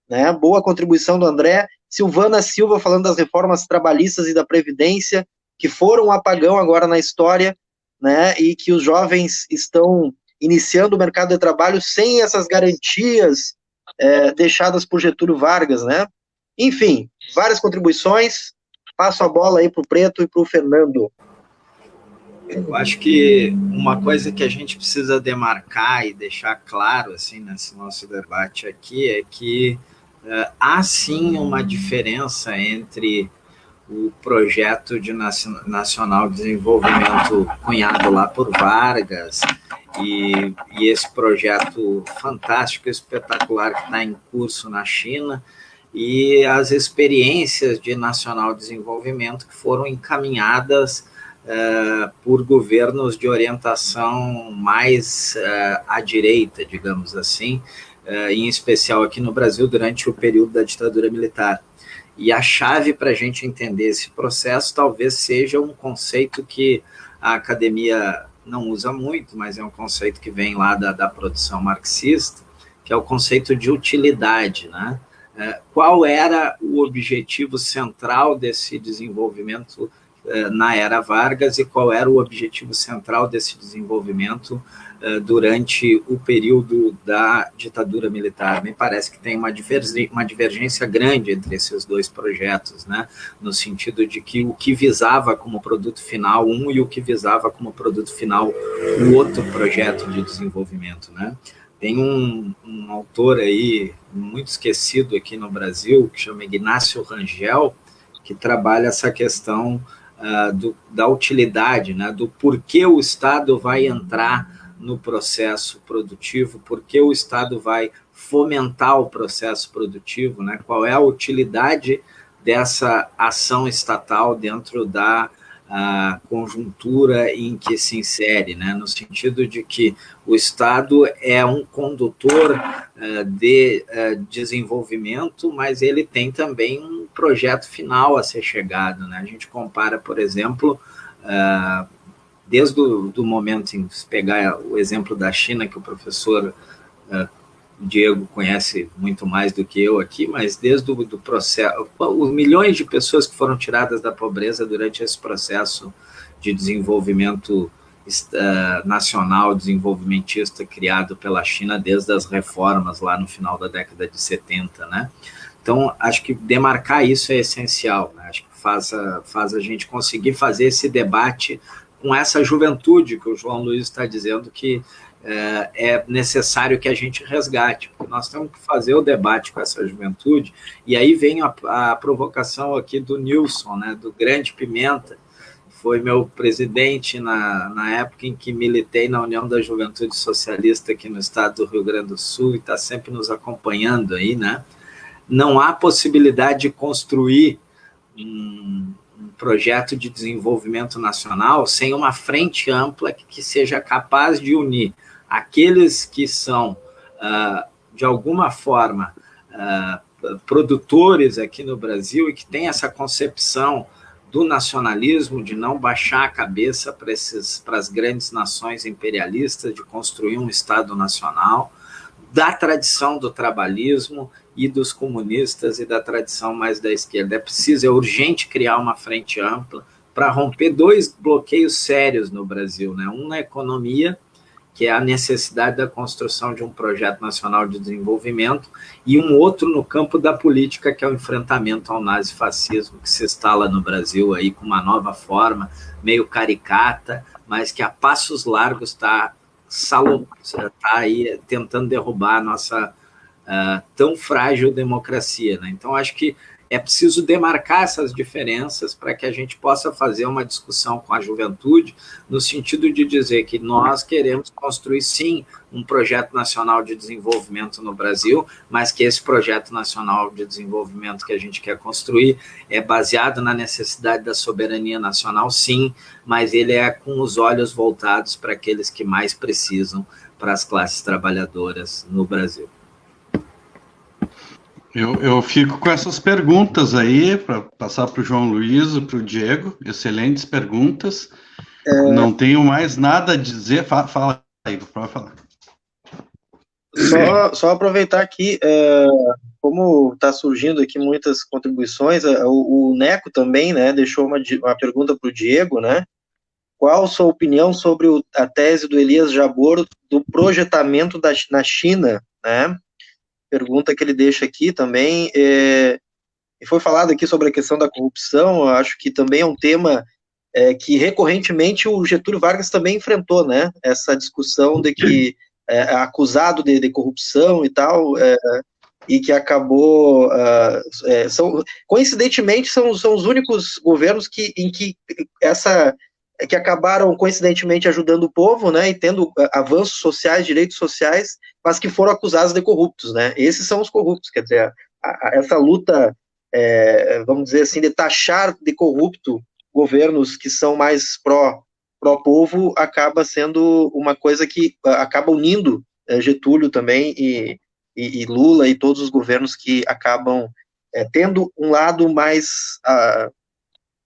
Né? Boa contribuição do André. Silvana Silva falando das reformas trabalhistas e da Previdência, que foram um apagão agora na história, né? E que os jovens estão iniciando o mercado de trabalho sem essas garantias deixadas por Getúlio Vargas, né? Enfim, várias contribuições. Passo a bola aí para o Preto e para o Fernando. Eu acho que uma coisa que a gente precisa demarcar e deixar claro assim, nesse nosso debate aqui é que há sim uma diferença entre o projeto de nacional de desenvolvimento cunhado lá por Vargas e esse projeto fantástico, espetacular que está em curso na China, e as experiências de nacional desenvolvimento que foram encaminhadas por governos de orientação mais à direita, digamos assim, em especial aqui no Brasil durante o período da ditadura militar. E a chave para a gente entender esse processo talvez seja um conceito que a academia não usa muito, mas é um conceito que vem lá da produção marxista, que é o conceito de utilidade, né? Qual era o objetivo central desse desenvolvimento na era Vargas e qual era o objetivo central desse desenvolvimento durante o período da ditadura militar? Me parece que tem uma divergência grande entre esses dois projetos, né? No sentido de que o que visava como produto final um e o que visava como produto final o outro projeto de desenvolvimento, né? Tem um autor aí muito esquecido aqui no Brasil, que chama Ignácio Rangel, que trabalha essa questão da utilidade, né, do porquê o Estado vai entrar no processo produtivo, porquê o Estado vai fomentar o processo produtivo, né, qual é a utilidade dessa ação estatal dentro da conjuntura em que se insere, né, no sentido de que o Estado é um condutor de desenvolvimento, mas ele tem também um projeto final a ser chegado, né? A gente compara, por exemplo, desde o momento em se pegar o exemplo da China, que o professor Diego conhece muito mais do que eu aqui, mas desde o processo, os milhões de pessoas que foram tiradas da pobreza durante esse processo de desenvolvimento nacional, desenvolvimentista, criado pela China desde as reformas lá no final da década de 70, né? Então, acho que demarcar isso é essencial, né? Acho que faz a gente conseguir fazer esse debate com essa juventude que o João Luiz está dizendo que é necessário que a gente resgate, porque nós temos que fazer o debate com essa juventude, e aí vem a provocação aqui do Nilson, né, do Grande Pimenta, foi meu presidente na época em que militei na União da Juventude Socialista aqui no estado do Rio Grande do Sul, e está sempre nos acompanhando aí, né? Não há possibilidade de construir um projeto de desenvolvimento nacional sem uma frente ampla que seja capaz de unir aqueles que são, de alguma forma, produtores aqui no Brasil e que têm essa concepção do nacionalismo, de não baixar a cabeça para as grandes nações imperialistas, de construir um Estado nacional, da tradição do trabalhismo e dos comunistas e da tradição mais da esquerda. É urgente criar uma frente ampla para romper dois bloqueios sérios no Brasil, né? Um na economia, que é a necessidade da construção de um projeto nacional de desenvolvimento, e um outro no campo da política, que é o enfrentamento ao nazifascismo, que se instala no Brasil aí com uma nova forma, meio caricata, mas que a passos largos está aí tentando derrubar a nossa tão frágil democracia, né? Então, acho que é preciso demarcar essas diferenças para que a gente possa fazer uma discussão com a juventude, no sentido de dizer que nós queremos construir, sim, um projeto nacional de desenvolvimento no Brasil, mas que esse projeto nacional de desenvolvimento que a gente quer construir é baseado na necessidade da soberania nacional, sim, mas ele é com os olhos voltados para aqueles que mais precisam, para as classes trabalhadoras no Brasil. Eu fico com essas perguntas aí, para passar para o João Luiz e para o Diego. Excelentes perguntas. Não tenho mais nada a dizer. Fala aí, pode falar. Só aproveitar aqui, como está surgindo aqui muitas contribuições, o Neco também, né, deixou uma pergunta para o Diego, né? Qual a sua opinião sobre a tese do Elias Jabor do projetamento na China, né? Pergunta que ele deixa aqui também. E foi falado aqui sobre a questão da corrupção, eu acho que também é um tema que recorrentemente o Getúlio Vargas também enfrentou, né? Essa discussão de que acusado de corrupção e tal, e que acabou... coincidentemente, são os únicos governos que acabaram, coincidentemente, ajudando o povo, né, e tendo avanços sociais, direitos sociais, mas que foram acusados de corruptos, né? Esses são os corruptos, quer dizer, essa luta, vamos dizer assim, de taxar de corrupto governos que são mais pró-povo, acaba sendo uma coisa que acaba unindo Getúlio também e Lula e todos os governos que acabam tendo um lado mais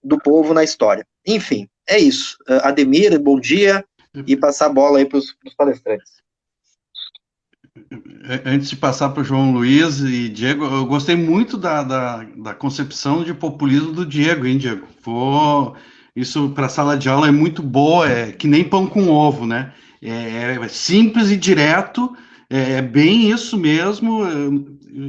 do povo na história. Enfim, é isso. Ademir, bom dia, e passar a bola aí para os palestrantes. Antes de passar para o João Luiz e Diego, eu gostei muito da concepção de populismo do Diego, hein, Diego? Isso para a sala de aula é muito boa, é que nem pão com ovo, né? É simples e direto, é bem isso mesmo.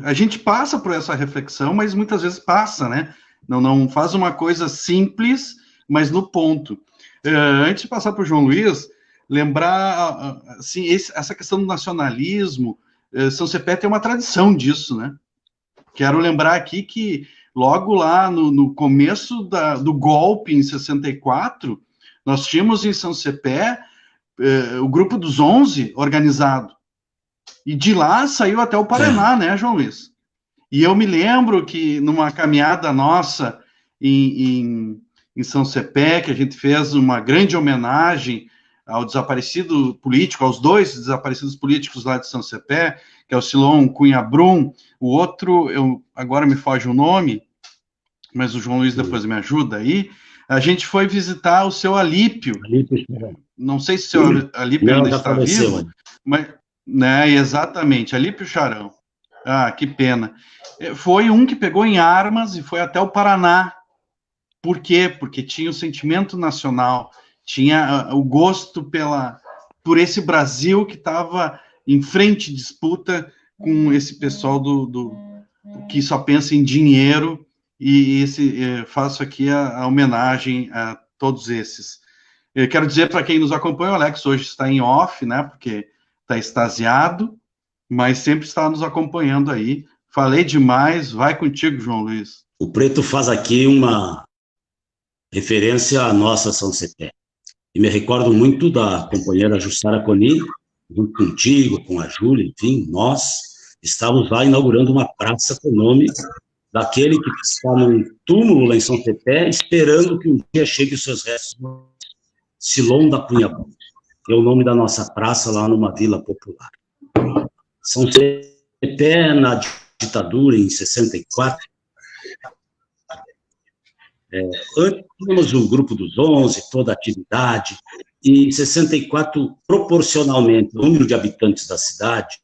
A gente passa por essa reflexão, mas muitas vezes passa, né? Não faz uma coisa simples, mas no ponto. Antes de passar para o João Luiz, lembrar, assim, essa questão do nacionalismo, São Cepé tem uma tradição disso, né? Quero lembrar aqui que logo lá no começo do golpe, em 64, nós tínhamos em São Cepé o Grupo dos 11 organizado. E de lá saiu até o Paraná, né, João Luiz? E eu me lembro que numa caminhada nossa em São Cepé, que a gente fez uma grande homenagem ao desaparecido político, aos dois desaparecidos políticos lá de São Cepé, que é o Silon Cunha Brum, o outro, agora me foge o nome, mas o João Luiz depois me ajuda aí. A gente foi visitar o seu Alípio. Não sei se o seu Alípio ainda está vivo, mas, né, exatamente, Alípio Charão. Ah, que pena. Foi um que pegou em armas e foi até o Paraná. Por quê? Porque tinha o sentimento nacional, tinha o gosto por esse Brasil que estava em frente de disputa com esse pessoal que só pensa em dinheiro, e faço aqui a homenagem a todos esses. Eu quero dizer para quem nos acompanha, o Alex hoje está em off, né, porque está extasiado, mas sempre está nos acompanhando aí. Falei demais, vai contigo, João Luiz. O Preto faz aqui uma referência à nossa São Cepé. E me recordo muito da companheira Jussara Coni, junto contigo, com a Júlia, enfim, nós estávamos lá inaugurando uma praça com o nome daquele que está num túmulo lá em São Cepé, esperando que um dia chegue os seus restos, Silon da Cunha Brum, que é o nome da nossa praça lá numa vila popular. São Cepé, na ditadura, em 64, antes tínhamos o Grupo dos 11, toda a atividade, e em 64, proporcionalmente, o número de habitantes da cidade,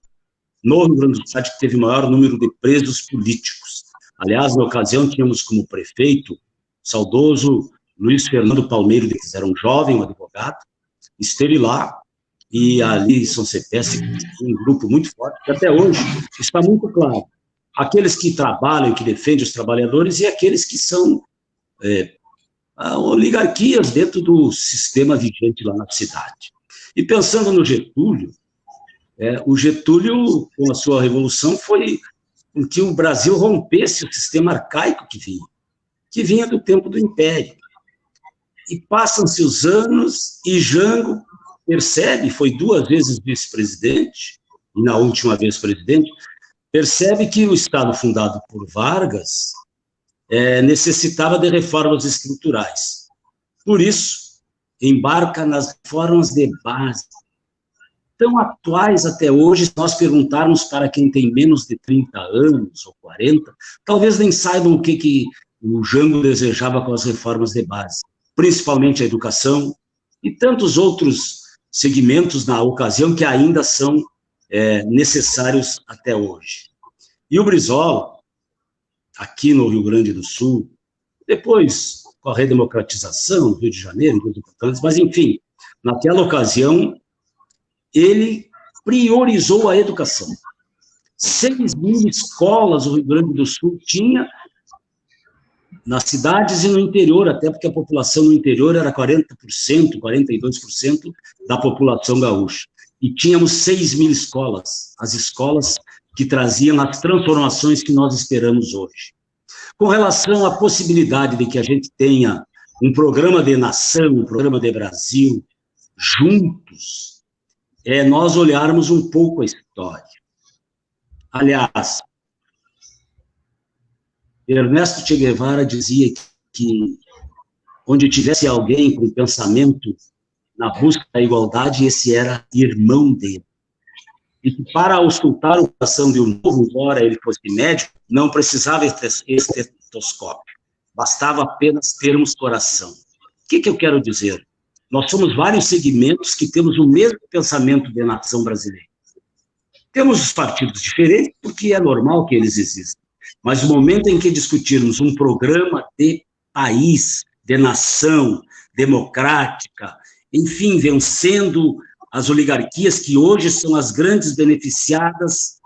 no Rio Grande do Sul, que teve o maior número de presos políticos. Aliás, na ocasião, tínhamos como prefeito o saudoso Luiz Fernando Palmeiro, que era um jovem, um advogado, esteve lá, e ali em São Cepé se um grupo muito forte, que até hoje está muito claro. Aqueles que trabalham, que defendem os trabalhadores, e aqueles que são oligarquias dentro do sistema vigente lá na cidade. E pensando no Getúlio, o Getúlio, com a sua revolução, foi em que o Brasil rompesse o sistema arcaico que vinha do tempo do Império. E passam-se os anos e Jango percebe, foi 2 vezes vice-presidente, e na última vez presidente, percebe que o Estado fundado por Vargas necessitava de reformas estruturais. Por isso, embarca nas reformas de base, tão atuais até hoje, se nós perguntarmos para quem tem menos de 30 anos ou 40, talvez nem saibam o que o Jango desejava com as reformas de base, principalmente a educação e tantos outros segmentos na ocasião que ainda são necessários até hoje. E o Brizola, aqui no Rio Grande do Sul, depois com a redemocratização do Rio de Janeiro, mas enfim, naquela ocasião, ele priorizou a educação. 6.000 escolas o Rio Grande do Sul tinha nas cidades e no interior, até porque a população no interior era 40%, 42% da população gaúcha. E tínhamos 6.000 escolas, as escolas que traziam as transformações que nós esperamos hoje. Com relação à possibilidade de que a gente tenha um programa de nação, um programa de Brasil, juntos, nós olharmos um pouco a história. Aliás, Ernesto Che Guevara dizia que onde tivesse alguém com pensamento na busca da igualdade, esse era irmão dele. E que para auscultar o coração de um povo, embora ele fosse médico, não precisava estetoscópio, bastava apenas termos coração. O que eu quero dizer? Nós somos vários segmentos que temos o mesmo pensamento de nação brasileira. Temos os partidos diferentes, porque é normal que eles existam. Mas o momento em que discutirmos um programa de país, de nação, democrática, enfim, vencendo as oligarquias que hoje são as grandes beneficiadas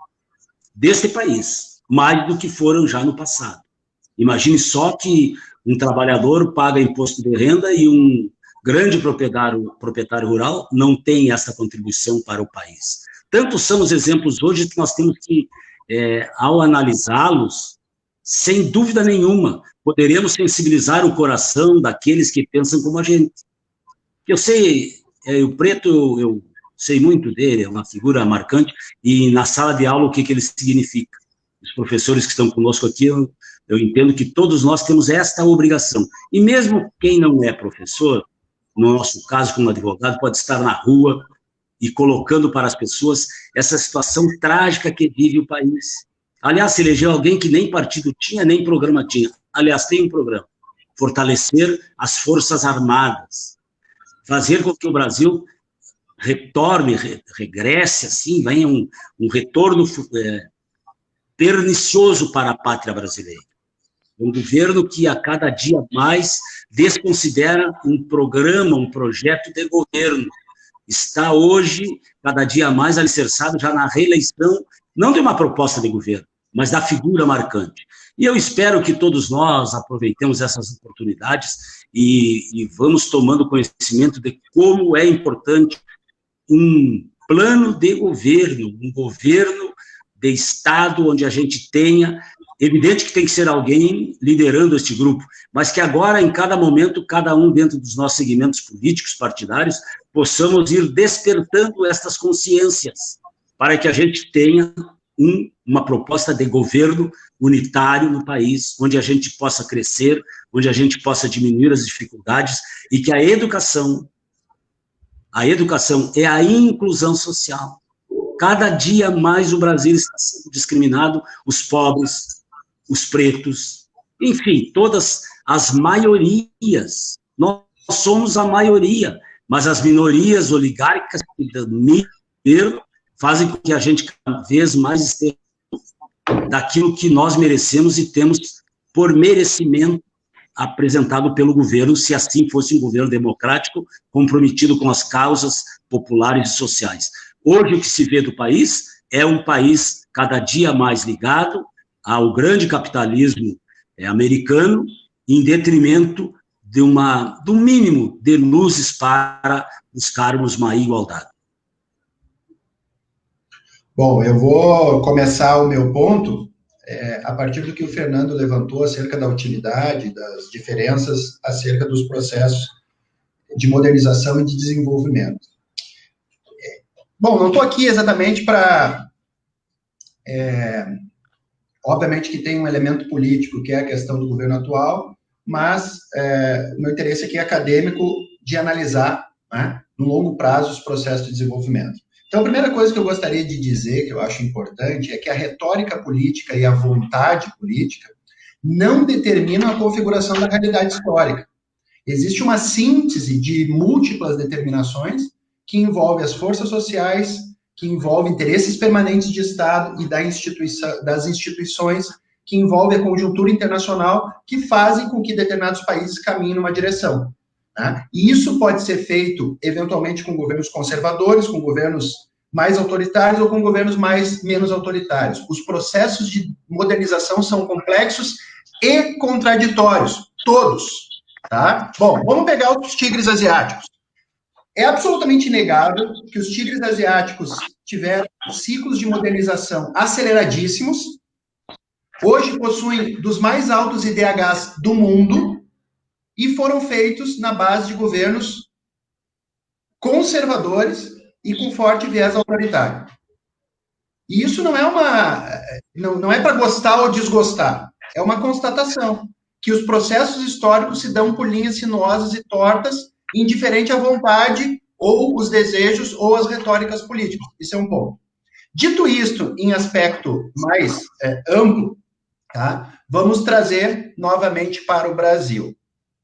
deste país, mais do que foram já no passado. Imagine só que um trabalhador paga imposto de renda e um grande proprietário rural não tem essa contribuição para o país. Tantos são os exemplos hoje que nós temos que, ao analisá-los, sem dúvida nenhuma, poderemos sensibilizar o coração daqueles que pensam como a gente. Eu sei, o Preto, eu sei muito dele, é uma figura marcante, e na sala de aula o que ele significa. Os professores que estão conosco aqui, eu entendo que todos nós temos esta obrigação. E mesmo quem não é professor, no nosso caso, como advogado, pode estar na rua e colocando para as pessoas essa situação trágica que vive o país. Aliás, se elegeu alguém que nem partido tinha, nem programa tinha. Aliás, tem um programa. Fortalecer as Forças Armadas. Fazer com que o Brasil retorne, regresse, assim, venha um retorno pernicioso para a pátria brasileira. Um governo que a cada dia mais desconsidera um programa, um projeto de governo. Está hoje, cada dia mais, alicerçado já na reeleição, não de uma proposta de governo, mas da figura marcante. E eu espero que todos nós aproveitemos essas oportunidades e vamos tomando conhecimento de como é importante um plano de governo, um governo de Estado onde a gente tenha, evidente que tem que ser alguém liderando este grupo, mas que agora, em cada momento, cada um dentro dos nossos segmentos políticos, partidários, possamos ir despertando estas consciências, para que a gente tenha uma proposta de governo unitário no país, onde a gente possa crescer, onde a gente possa diminuir as dificuldades, e que a educação é a inclusão social. Cada dia mais o Brasil está sendo discriminado, os pobres, os pretos, enfim, todas as maiorias. Nós somos a maioria, mas as minorias oligárquicas fazem com que a gente cada vez mais esteja daquilo que nós merecemos e temos por merecimento apresentado pelo governo, se assim fosse um governo democrático, comprometido com as causas populares e sociais. Hoje, o que se vê do país é um país cada dia mais ligado ao grande capitalismo americano, em detrimento do mínimo de luzes para buscarmos uma igualdade. Bom, eu vou começar o meu ponto a partir do que o Fernando levantou acerca da utilidade, das diferenças acerca dos processos de modernização e de desenvolvimento. Bom, não estou aqui exatamente para... obviamente que tem um elemento político, que é a questão do governo atual, mas o meu interesse aqui é acadêmico de analisar, né, no longo prazo, os processos de desenvolvimento. Então, a primeira coisa que eu gostaria de dizer, que eu acho importante, é que a retórica política e a vontade política não determinam a configuração da realidade histórica. Existe uma síntese de múltiplas determinações que envolve as forças sociais, que envolve interesses permanentes de Estado e das instituições, que envolve a conjuntura internacional, que fazem com que determinados países caminhem numa direção. Né? E isso pode ser feito, eventualmente, com governos conservadores, com governos mais autoritários ou com governos menos autoritários. Os processos de modernização são complexos e contraditórios, todos. Tá? Bom, vamos pegar os tigres asiáticos. É absolutamente inegável que os tigres asiáticos tiveram ciclos de modernização aceleradíssimos. Hoje possuem dos mais altos IDHs do mundo e foram feitos na base de governos conservadores e com forte viés autoritário. E isso não é para gostar ou desgostar, é uma constatação que os processos históricos se dão por linhas sinuosas e tortas, indiferente à vontade ou os desejos ou as retóricas políticas. Isso é um ponto. Dito isto, em aspecto mais amplo, tá? Vamos trazer novamente para o Brasil,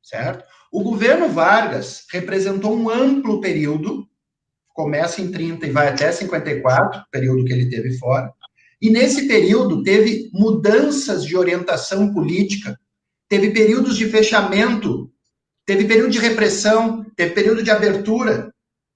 certo? O governo Vargas representou um amplo período, começa em 30 e vai até 54, período que ele teve fora, e nesse período teve mudanças de orientação política, teve períodos de fechamento, teve período de repressão, teve período de abertura,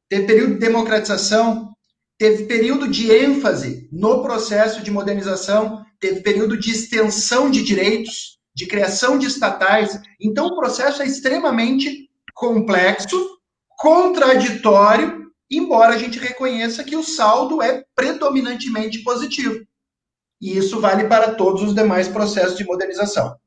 teve período de democratização, teve período de ênfase no processo de modernização, teve período de extensão de direitos, de criação de estatais. Então, o processo é extremamente complexo, contraditório, embora a gente reconheça que o saldo é predominantemente positivo. E isso vale para todos os demais processos de modernização.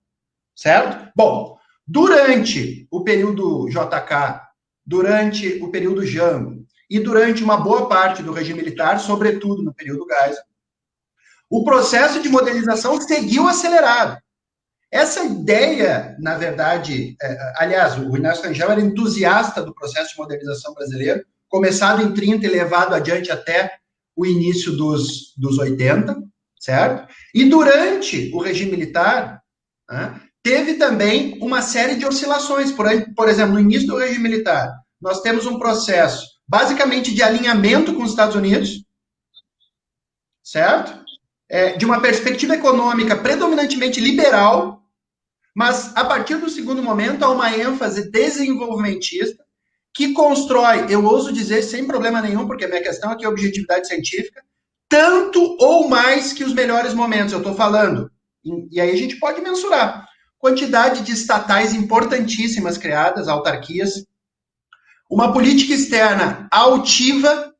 Certo? Bom, durante o período JK, durante o período Jango e durante uma boa parte do regime militar, sobretudo no período Geisel, o processo de modernização seguiu acelerado. Essa ideia, na verdade, aliás, o Inácio Rangel era entusiasta do processo de modernização brasileiro, começado em 30 e levado adiante até o início dos 80, certo? E durante o regime militar, né, teve também uma série de oscilações. Por exemplo, no início do regime militar, nós temos um processo basicamente de alinhamento com os Estados Unidos, certo? De uma perspectiva econômica predominantemente liberal, mas a partir do segundo momento há uma ênfase desenvolvimentista que constrói, eu ouso dizer sem problema nenhum, porque a minha questão aqui é objetividade científica, tanto ou mais que os melhores momentos. Eu estou falando, e aí a gente pode mensurar, quantidade de estatais importantíssimas criadas, autarquias, uma política externa altiva,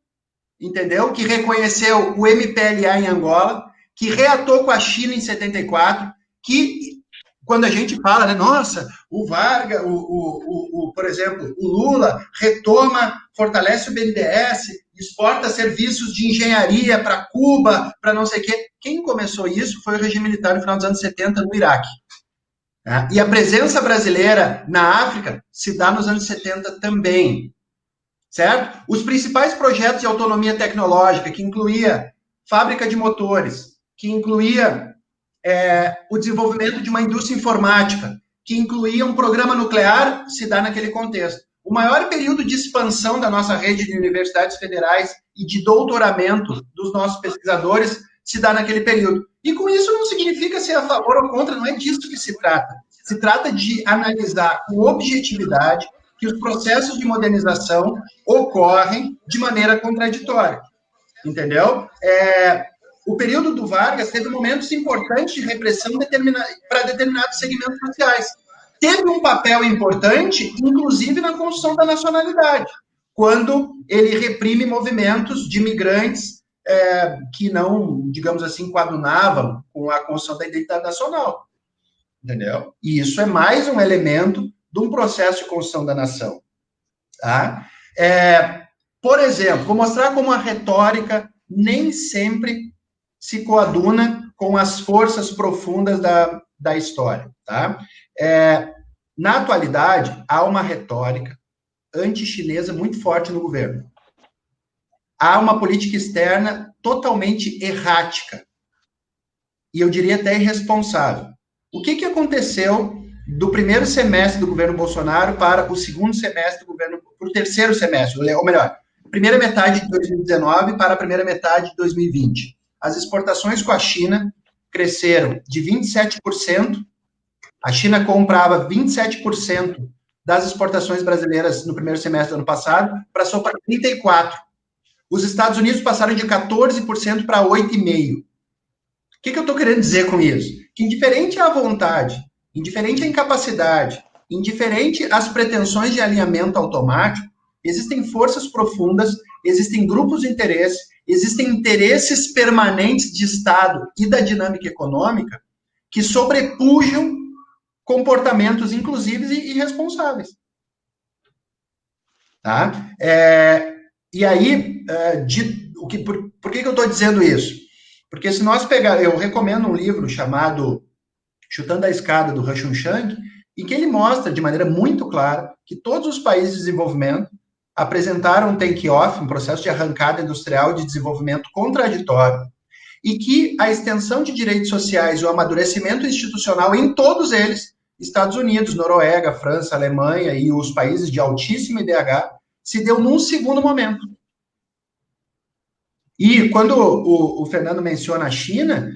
entendeu? Que reconheceu o MPLA em Angola, que reatou com a China em 74, que, quando a gente fala, né, nossa, o Vargas, por exemplo, o Lula retoma, fortalece o BNDES, exporta serviços de engenharia para Cuba, para não sei o quê. Quem começou isso foi o regime militar no final dos anos 70 no Iraque. Tá? E a presença brasileira na África se dá nos anos 70 também. Certo? Os principais projetos de autonomia tecnológica, que incluía fábrica de motores, que incluía o desenvolvimento de uma indústria informática, que incluía um programa nuclear, se dá naquele contexto. O maior período de expansão da nossa rede de universidades federais e de doutoramento dos nossos pesquisadores se dá naquele período. E com isso não significa ser a favor ou contra, não é disso que se trata. Se trata de analisar com objetividade que os processos de modernização ocorrem de maneira contraditória. Entendeu? O período do Vargas teve momentos importantes de repressão para determinados segmentos sociais. Teve um papel importante, inclusive, na construção da nacionalidade, quando ele reprime movimentos de imigrantes que não, digamos assim, coadunavam com a construção da identidade nacional. Entendeu? E isso é mais um elemento de um processo de construção da nação. Tá? Por exemplo, vou mostrar como a retórica nem sempre se coaduna com as forças profundas da história. Tá? Na atualidade, há uma retórica anti-chinesa muito forte no governo. há uma política externa totalmente errática, e eu diria até irresponsável. O que aconteceu do primeiro semestre do governo Bolsonaro para o segundo semestre do governo, para o terceiro semestre, ou melhor, primeira metade de 2019 para a primeira metade de 2020? As exportações com a China cresceram de 27%, a China comprava 27% das exportações brasileiras no primeiro semestre do ano passado, passou para 34%. Os Estados Unidos passaram de 14% para 8,5%. O que eu estou querendo dizer com isso? Que indiferente à vontade, indiferente à incapacidade, indiferente às pretensões de alinhamento automático, existem forças profundas, existem grupos de interesse, existem interesses permanentes de Estado e da dinâmica econômica que sobrepujam comportamentos, inclusive, irresponsáveis. Tá? E aí, por que eu estou dizendo isso? Porque se nós pegar, eu recomendo um livro chamado Chutando a Escada, do Rushun Chang, em que ele mostra de maneira muito clara que todos os países de desenvolvimento apresentaram um take-off, um processo de arrancada industrial de desenvolvimento contraditório, e que a extensão de direitos sociais e o amadurecimento institucional em todos eles, Estados Unidos, Noruega, França, Alemanha e os países de altíssimo IDH, se deu num segundo momento. E quando o Fernando menciona a China,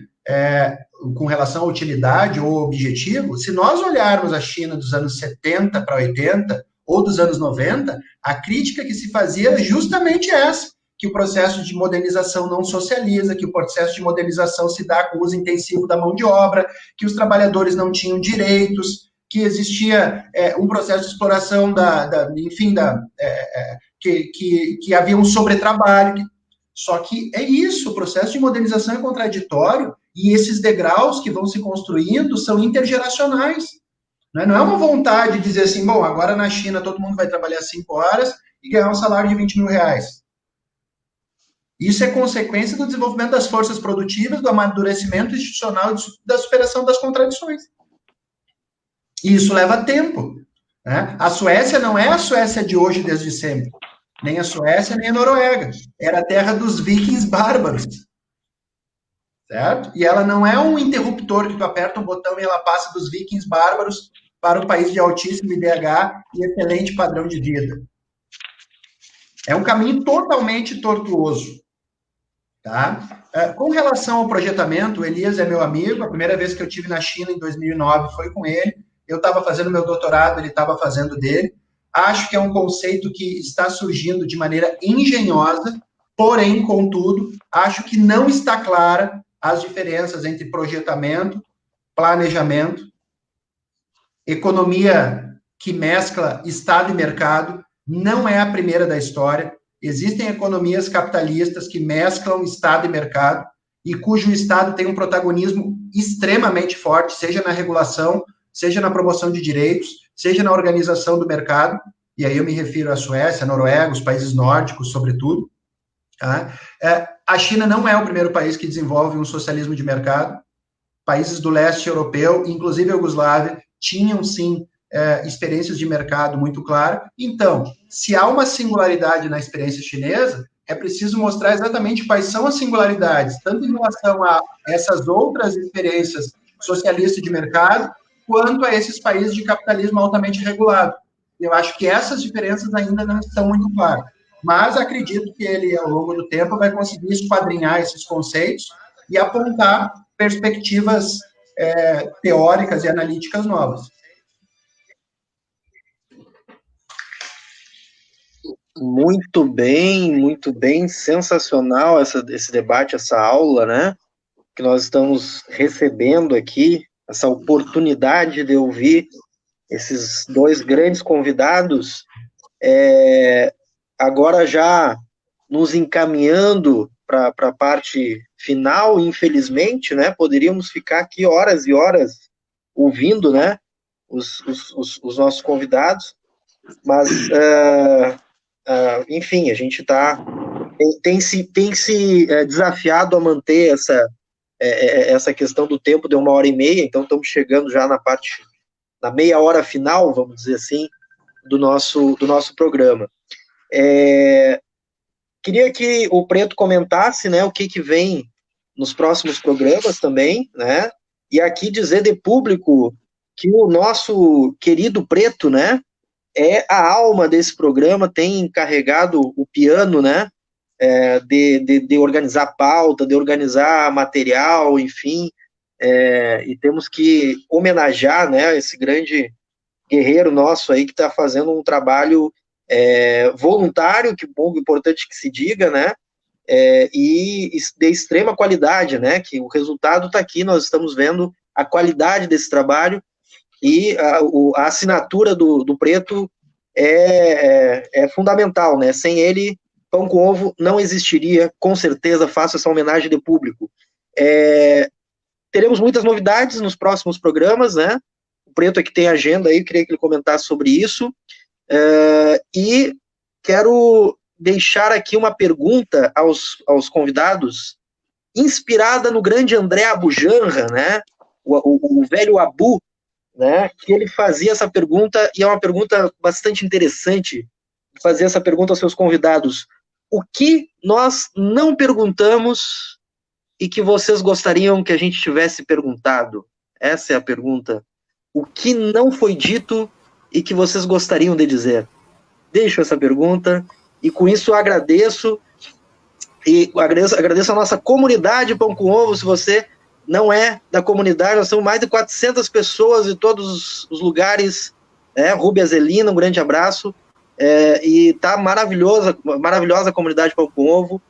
com relação à utilidade ou objetivo, se nós olharmos a China dos anos 70 para 80 ou dos anos 90, a crítica que se fazia é justamente essa, que o processo de modernização não socializa, que o processo de modernização se dá com o uso intensivo da mão de obra, que os trabalhadores não tinham direitos, que existia um processo de exploração que havia um sobretrabalho. Só que é isso, o processo de modernização é contraditório e esses degraus que vão se construindo são intergeracionais. Né? Não é uma vontade de dizer assim, bom, agora na China todo mundo vai trabalhar 5 horas e ganhar um salário de 20 mil reais. Isso é consequência do desenvolvimento das forças produtivas, do amadurecimento institucional e da superação das contradições. E isso leva tempo. Né? A Suécia não é a Suécia de hoje desde sempre. Nem a Suécia, nem a Noruega. Era a terra dos vikings bárbaros. Certo? E ela não é um interruptor que tu aperta um botão e ela passa dos vikings bárbaros para um país de altíssimo IDH e excelente padrão de vida. É um caminho totalmente tortuoso. Tá? Com relação ao projetamento, o Elias é meu amigo. A primeira vez que eu estive na China, em 2009, foi com ele. Eu estava fazendo meu doutorado, ele estava fazendo dele. Acho que é um conceito que está surgindo de maneira engenhosa, porém, contudo, acho que não está clara as diferenças entre projetamento, planejamento, economia que mescla Estado e mercado, não é a primeira da história. Existem economias capitalistas que mesclam Estado e mercado e cujo Estado tem um protagonismo extremamente forte, seja na regulação, seja na promoção de direitos, seja na organização do mercado, e aí eu me refiro à Suécia, à Noruega, os países nórdicos, sobretudo. Tá? A China não é o primeiro país que desenvolve um socialismo de mercado. Países do leste europeu, inclusive a Iugoslávia, tinham, sim, experiências de mercado muito claras. Então, se há uma singularidade na experiência chinesa, é preciso mostrar exatamente quais são as singularidades, tanto em relação a essas outras experiências socialistas de mercado, quanto a esses países de capitalismo altamente regulado. Eu acho que essas diferenças ainda não estão muito claras. Mas acredito que ele, ao longo do tempo, vai conseguir esquadrinhar esses conceitos e apontar perspectivas teóricas e analíticas novas. Muito bem, sensacional esse debate, essa aula, né, que nós estamos recebendo aqui, essa oportunidade de ouvir esses dois grandes convidados, agora já nos encaminhando para a parte final, infelizmente, né, poderíamos ficar aqui horas e horas ouvindo, né, os nossos convidados, mas, enfim, a gente tem se desafiado a manter essa questão do tempo de 1h30, então estamos chegando já na meia hora final, vamos dizer assim, do nosso programa. Queria que o Preto comentasse, né, o que vem nos próximos programas também, né? E aqui dizer de público que o nosso querido Preto, né, é a alma desse programa, tem carregado o piano, né, de organizar pauta, de organizar material, enfim, e temos que homenagear, né, esse grande guerreiro nosso aí que está fazendo um trabalho voluntário, que bom, importante que se diga, né, e de extrema qualidade, né, que o resultado está aqui, nós estamos vendo a qualidade desse trabalho, e a assinatura do Preto é fundamental, né, sem ele, Pão com Ovo não existiria, com certeza, faço essa homenagem de público. Teremos muitas novidades nos próximos programas, né, o Preto aqui tem agenda aí, eu queria que ele comentasse sobre isso, e quero deixar aqui uma pergunta aos convidados, inspirada no grande André Abujanra, né, o velho Abu, né, que ele fazia essa pergunta, e é uma pergunta bastante interessante, fazer essa pergunta aos seus convidados. O que nós não perguntamos e que vocês gostariam que a gente tivesse perguntado? Essa é a pergunta. O que não foi dito e que vocês gostariam de dizer? Deixo essa pergunta, e com isso eu agradeço a nossa comunidade Pão com Ovo. Se você não é da comunidade, nós temos mais de 400 pessoas de todos os lugares, Rubia Zelina, um grande abraço, e tá maravilhosa a comunidade Pão com Ovo,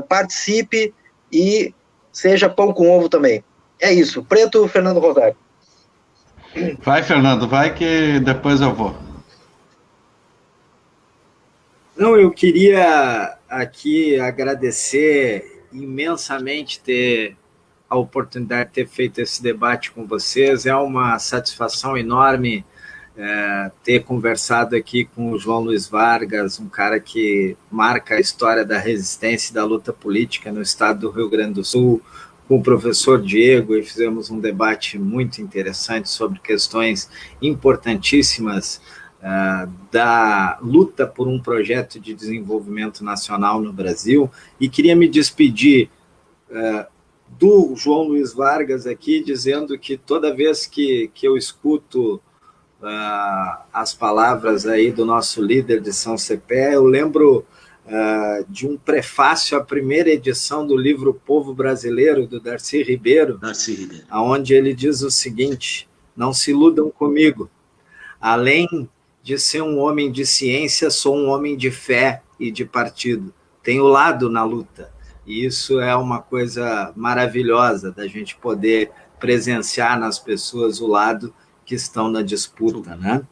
participe e seja Pão com Ovo também. É isso. Preto, Fernando Rosário. Vai, Fernando, vai que depois eu vou. Não, eu queria aqui agradecer imensamente ter a oportunidade de ter feito esse debate com vocês. É uma satisfação enorme ter conversado aqui com o João Luiz Vargas, um cara que marca a história da resistência e da luta política no estado do Rio Grande do Sul, com o professor Diego, e fizemos um debate muito interessante sobre questões importantíssimas da luta por um projeto de desenvolvimento nacional no Brasil. E queria me despedir do João Luiz Vargas aqui, dizendo que toda vez que eu escuto as palavras aí do nosso líder de São Cepé, eu lembro de um prefácio à primeira edição do livro Povo Brasileiro, do Darcy Ribeiro, onde ele diz o seguinte: não se iludam comigo, além de ser um homem de ciência, sou um homem de fé e de partido, tenho lado na luta, e isso é uma coisa maravilhosa, da gente poder presenciar nas pessoas o lado que estão na disputa, né?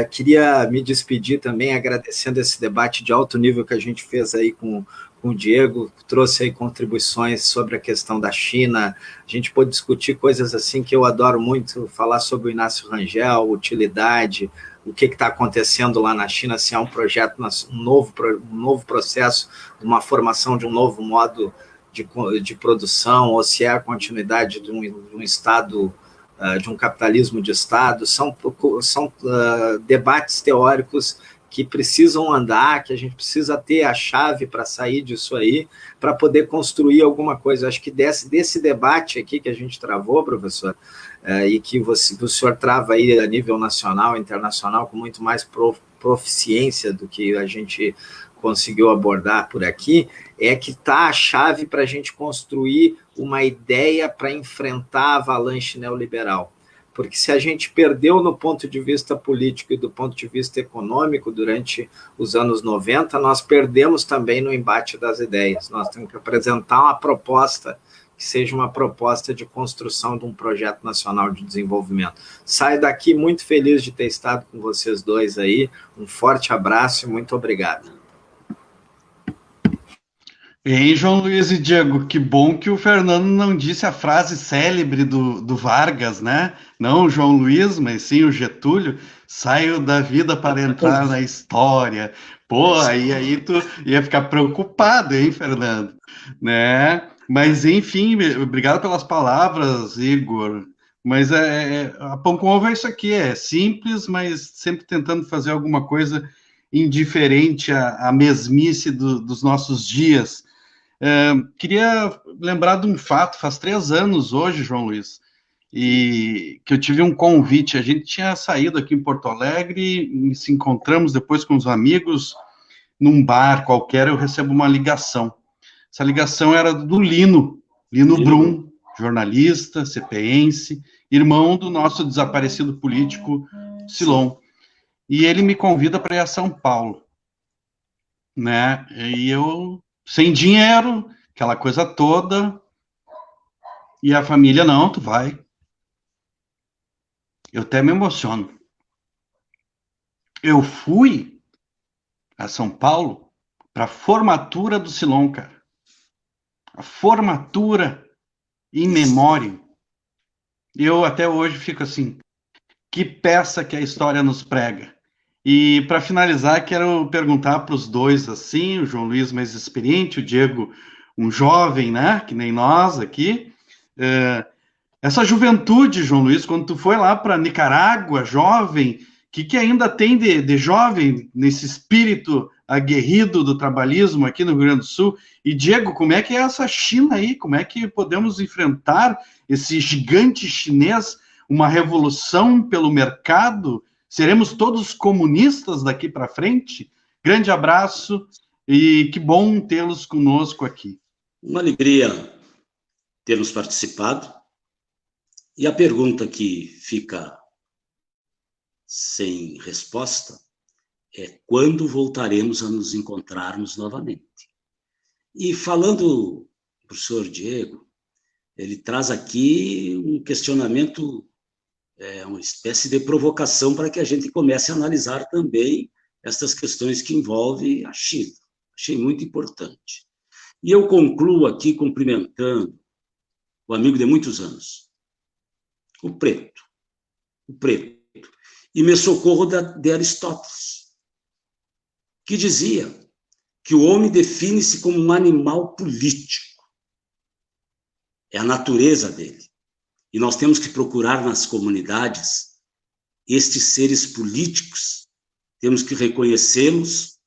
Queria me despedir também agradecendo esse debate de alto nível que a gente fez aí com o Diego, trouxe aí contribuições sobre a questão da China. A gente pôde discutir coisas assim que eu adoro muito, falar sobre o Inácio Rangel, utilidade, o que está acontecendo lá na China, se há um projeto, um novo processo, uma formação de um novo modo de produção, ou se é a continuidade de um Estado, de um capitalismo de Estado. São debates teóricos que precisam andar, que a gente precisa ter a chave para sair disso aí, para poder construir alguma coisa. Acho que desse debate aqui que a gente travou, professor, e que o senhor trava aí a nível nacional, internacional, com muito mais proficiência do que a gente conseguiu abordar por aqui, é que está a chave para a gente construir uma ideia para enfrentar a avalanche neoliberal. Porque se a gente perdeu no ponto de vista político e do ponto de vista econômico durante os anos 90, nós perdemos também no embate das ideias. Nós temos que apresentar uma proposta que seja uma proposta de construção de um projeto nacional de desenvolvimento. Saio daqui muito feliz de ter estado com vocês dois aí. Um forte abraço e muito obrigado. Hein, João Luiz e Diego, que bom que o Fernando não disse a frase célebre do Vargas, né? Não o João Luiz, mas sim o Getúlio, saio da vida para entrar na história. Pô, aí tu ia ficar preocupado, hein, Fernando? Né? Mas, enfim, obrigado pelas palavras, Igor. Mas a Pão com Ovo é isso aqui, é simples, mas sempre tentando fazer alguma coisa indiferente à mesmice dos nossos dias. Queria lembrar de um fato, faz 3 anos hoje, João Luiz, e que eu tive um convite. A gente tinha saído aqui em Porto Alegre e se encontramos depois com os amigos num bar qualquer. Eu recebo uma ligação. Essa ligação era do Lino Brum, jornalista, cepense, irmão do nosso desaparecido político Silon. E ele me convida para ir a São Paulo, né? E eu, sem dinheiro, aquela coisa toda, e a família, não, tu vai. Eu até me emociono. Eu fui a São Paulo para a formatura do Silon, cara. A formatura in memoriam. Eu até hoje fico assim, que peça que a história nos prega. E para finalizar, quero perguntar para os dois assim, o João Luiz mais experiente, o Diego um jovem, né, que nem nós aqui. Essa juventude, João Luiz, quando tu foi lá para Nicarágua, jovem, que ainda tem de jovem nesse espírito aguerrido do trabalhismo aqui no Rio Grande do Sul? E, Diego, como é que é essa China aí? Como é que podemos enfrentar esse gigante chinês, uma revolução pelo mercado? Seremos todos comunistas daqui para frente? Grande abraço e que bom tê-los conosco aqui. Uma alegria termos participado. E a pergunta que fica sem resposta é: quando voltaremos a nos encontrarmos novamente? E falando do professor Diego, ele traz aqui um questionamento, uma espécie de provocação para que a gente comece a analisar também estas questões que envolvem a China. Achei muito importante. E eu concluo aqui cumprimentando o amigo de muitos anos, o Preto, e me socorro de Aristóteles, que dizia que o homem define-se como um animal político. É a natureza dele. E nós temos que procurar nas comunidades estes seres políticos, temos que reconhecê-los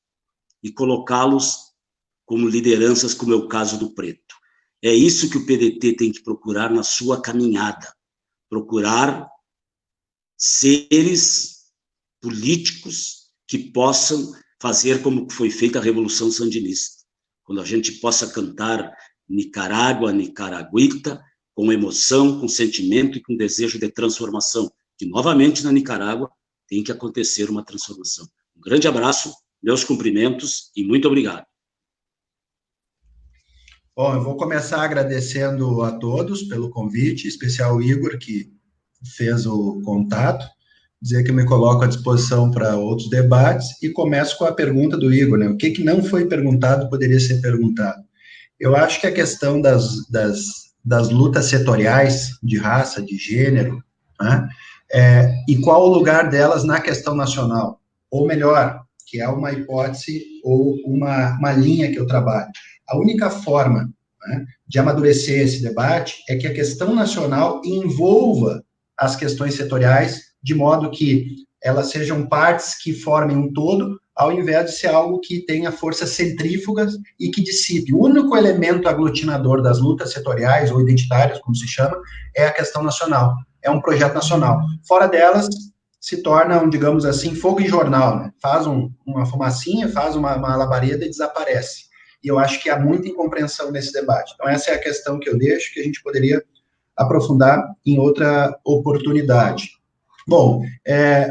e colocá-los como lideranças, como é o caso do Preto. É isso que o PDT tem que procurar na sua caminhada, procurar seres políticos que possam fazer como foi feita a Revolução Sandinista, quando a gente possa cantar Nicarágua, Nicaragüita, com emoção, com sentimento e com desejo de transformação, que novamente na Nicarágua tem que acontecer uma transformação. Um grande abraço, meus cumprimentos e muito obrigado. Bom, eu vou começar agradecendo a todos pelo convite, em especial o Igor, que fez o contato, dizer que eu me coloco à disposição para outros debates, e começo com a pergunta do Igor, né? O que não foi perguntado poderia ser perguntado? Eu acho que a questão das lutas setoriais de raça, de gênero, né? E qual o lugar delas na questão nacional? Ou melhor, que é uma hipótese ou uma linha que eu trabalho. A única forma, né, de amadurecer esse debate é que a questão nacional envolva as questões setoriais, de modo que elas sejam partes que formem um todo, ao invés de ser algo que tenha forças centrífugas e que dissipe. O único elemento aglutinador das lutas setoriais ou identitárias, como se chama, é a questão nacional. É um projeto nacional. Fora delas, se torna, digamos assim, fogo em jornal, né? Faz uma fumacinha, faz uma labareda e desaparece. E eu acho que há muita incompreensão nesse debate. Então, essa é a questão que eu deixo, que a gente poderia aprofundar em outra oportunidade. Bom,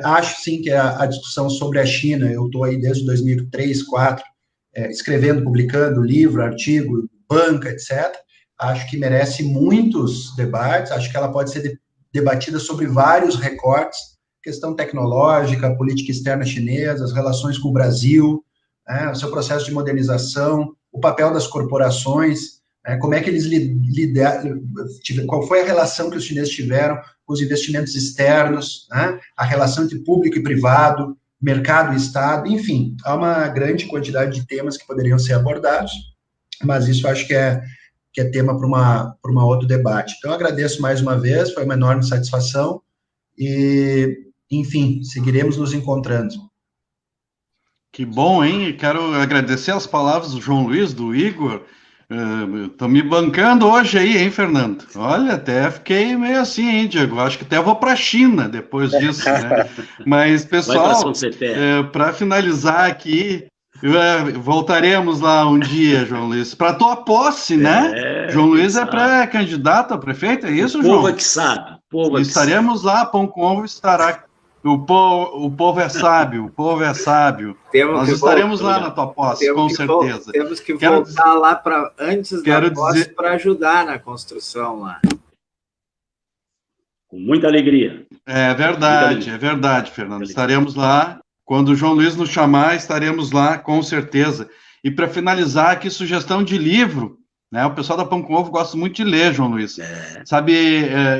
acho sim que a discussão sobre a China, eu estou aí desde 2003, 2004, escrevendo, publicando livro, artigo, banca, etc. Acho que merece muitos debates, acho que ela pode ser debatida sobre vários recortes, questão tecnológica, política externa chinesa, as relações com o Brasil, o seu processo de modernização, o papel das corporações, como é que eles lidaram, qual foi a relação que os chineses tiveram com os investimentos externos, a relação entre público e privado, mercado e Estado, enfim, há uma grande quantidade de temas que poderiam ser abordados, mas isso acho que é tema para uma outro debate. Então, agradeço mais uma vez, foi uma enorme satisfação, e, enfim, seguiremos nos encontrando. Que bom, hein? Quero agradecer as palavras do João Luiz, do Igor. Estão me bancando hoje aí, hein, Fernando? Olha, até fiquei meio assim, hein, Diego? Acho que até vou para a China depois disso, né? Mas, pessoal, para finalizar aqui, voltaremos lá um dia, João Luiz, para a tua posse, né? João Luiz é pré-candidato a prefeito, é isso, João? O povo é que sabe. Estaremos lá, Pão com Ovo estará. O povo é sábio, o povo é sábio. Nós estaremos lá na tua posse, com certeza. Temos que voltar lá antes da posse para ajudar na construção lá. Com muita alegria. É verdade, Fernando. Estaremos lá. Quando o João Luiz nos chamar, estaremos lá, com certeza. E para finalizar aqui, sugestão de livro, né? O pessoal da Pão com Ovo gosta muito de ler, João Luiz. Sabe,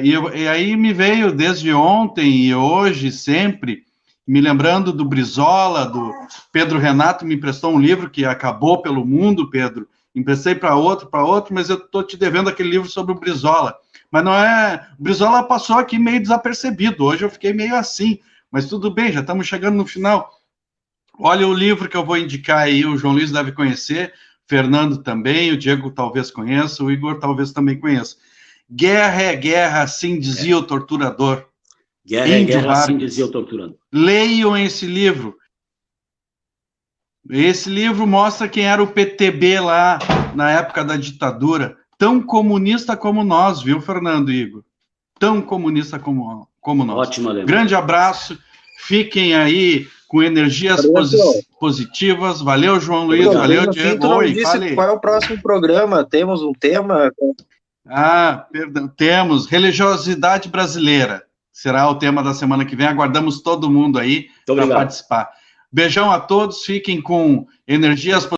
e aí me veio desde ontem e hoje, sempre, me lembrando do Brizola, do Pedro Renato, me emprestou um livro que acabou pelo mundo, Pedro. Emprestei para outro, mas eu estou te devendo aquele livro sobre o Brizola. Mas não é... O Brizola passou aqui meio desapercebido, hoje eu fiquei meio assim, mas tudo bem, já estamos chegando no final. Olha o livro que eu vou indicar aí, o João Luiz deve conhecer, Fernando também, o Diego talvez conheça, o Igor talvez também conheça. Guerra é guerra, assim dizia o torturador. Guerra é guerra, assim dizia o torturador. Leiam esse livro. Esse livro mostra quem era o PTB lá na época da ditadura. Tão comunista como nós, viu, Fernando e Igor? Tão comunista como nós. Ótima lembrança. Grande abraço. Fiquem aí com energias positivas. Valeu, João Luiz. Valeu, Diego. Qual é o próximo programa? Temos um tema? Perdão. Temos religiosidade brasileira. Será o tema da semana que vem. Aguardamos todo mundo aí para participar. Beijão a todos. Fiquem com energias positivas.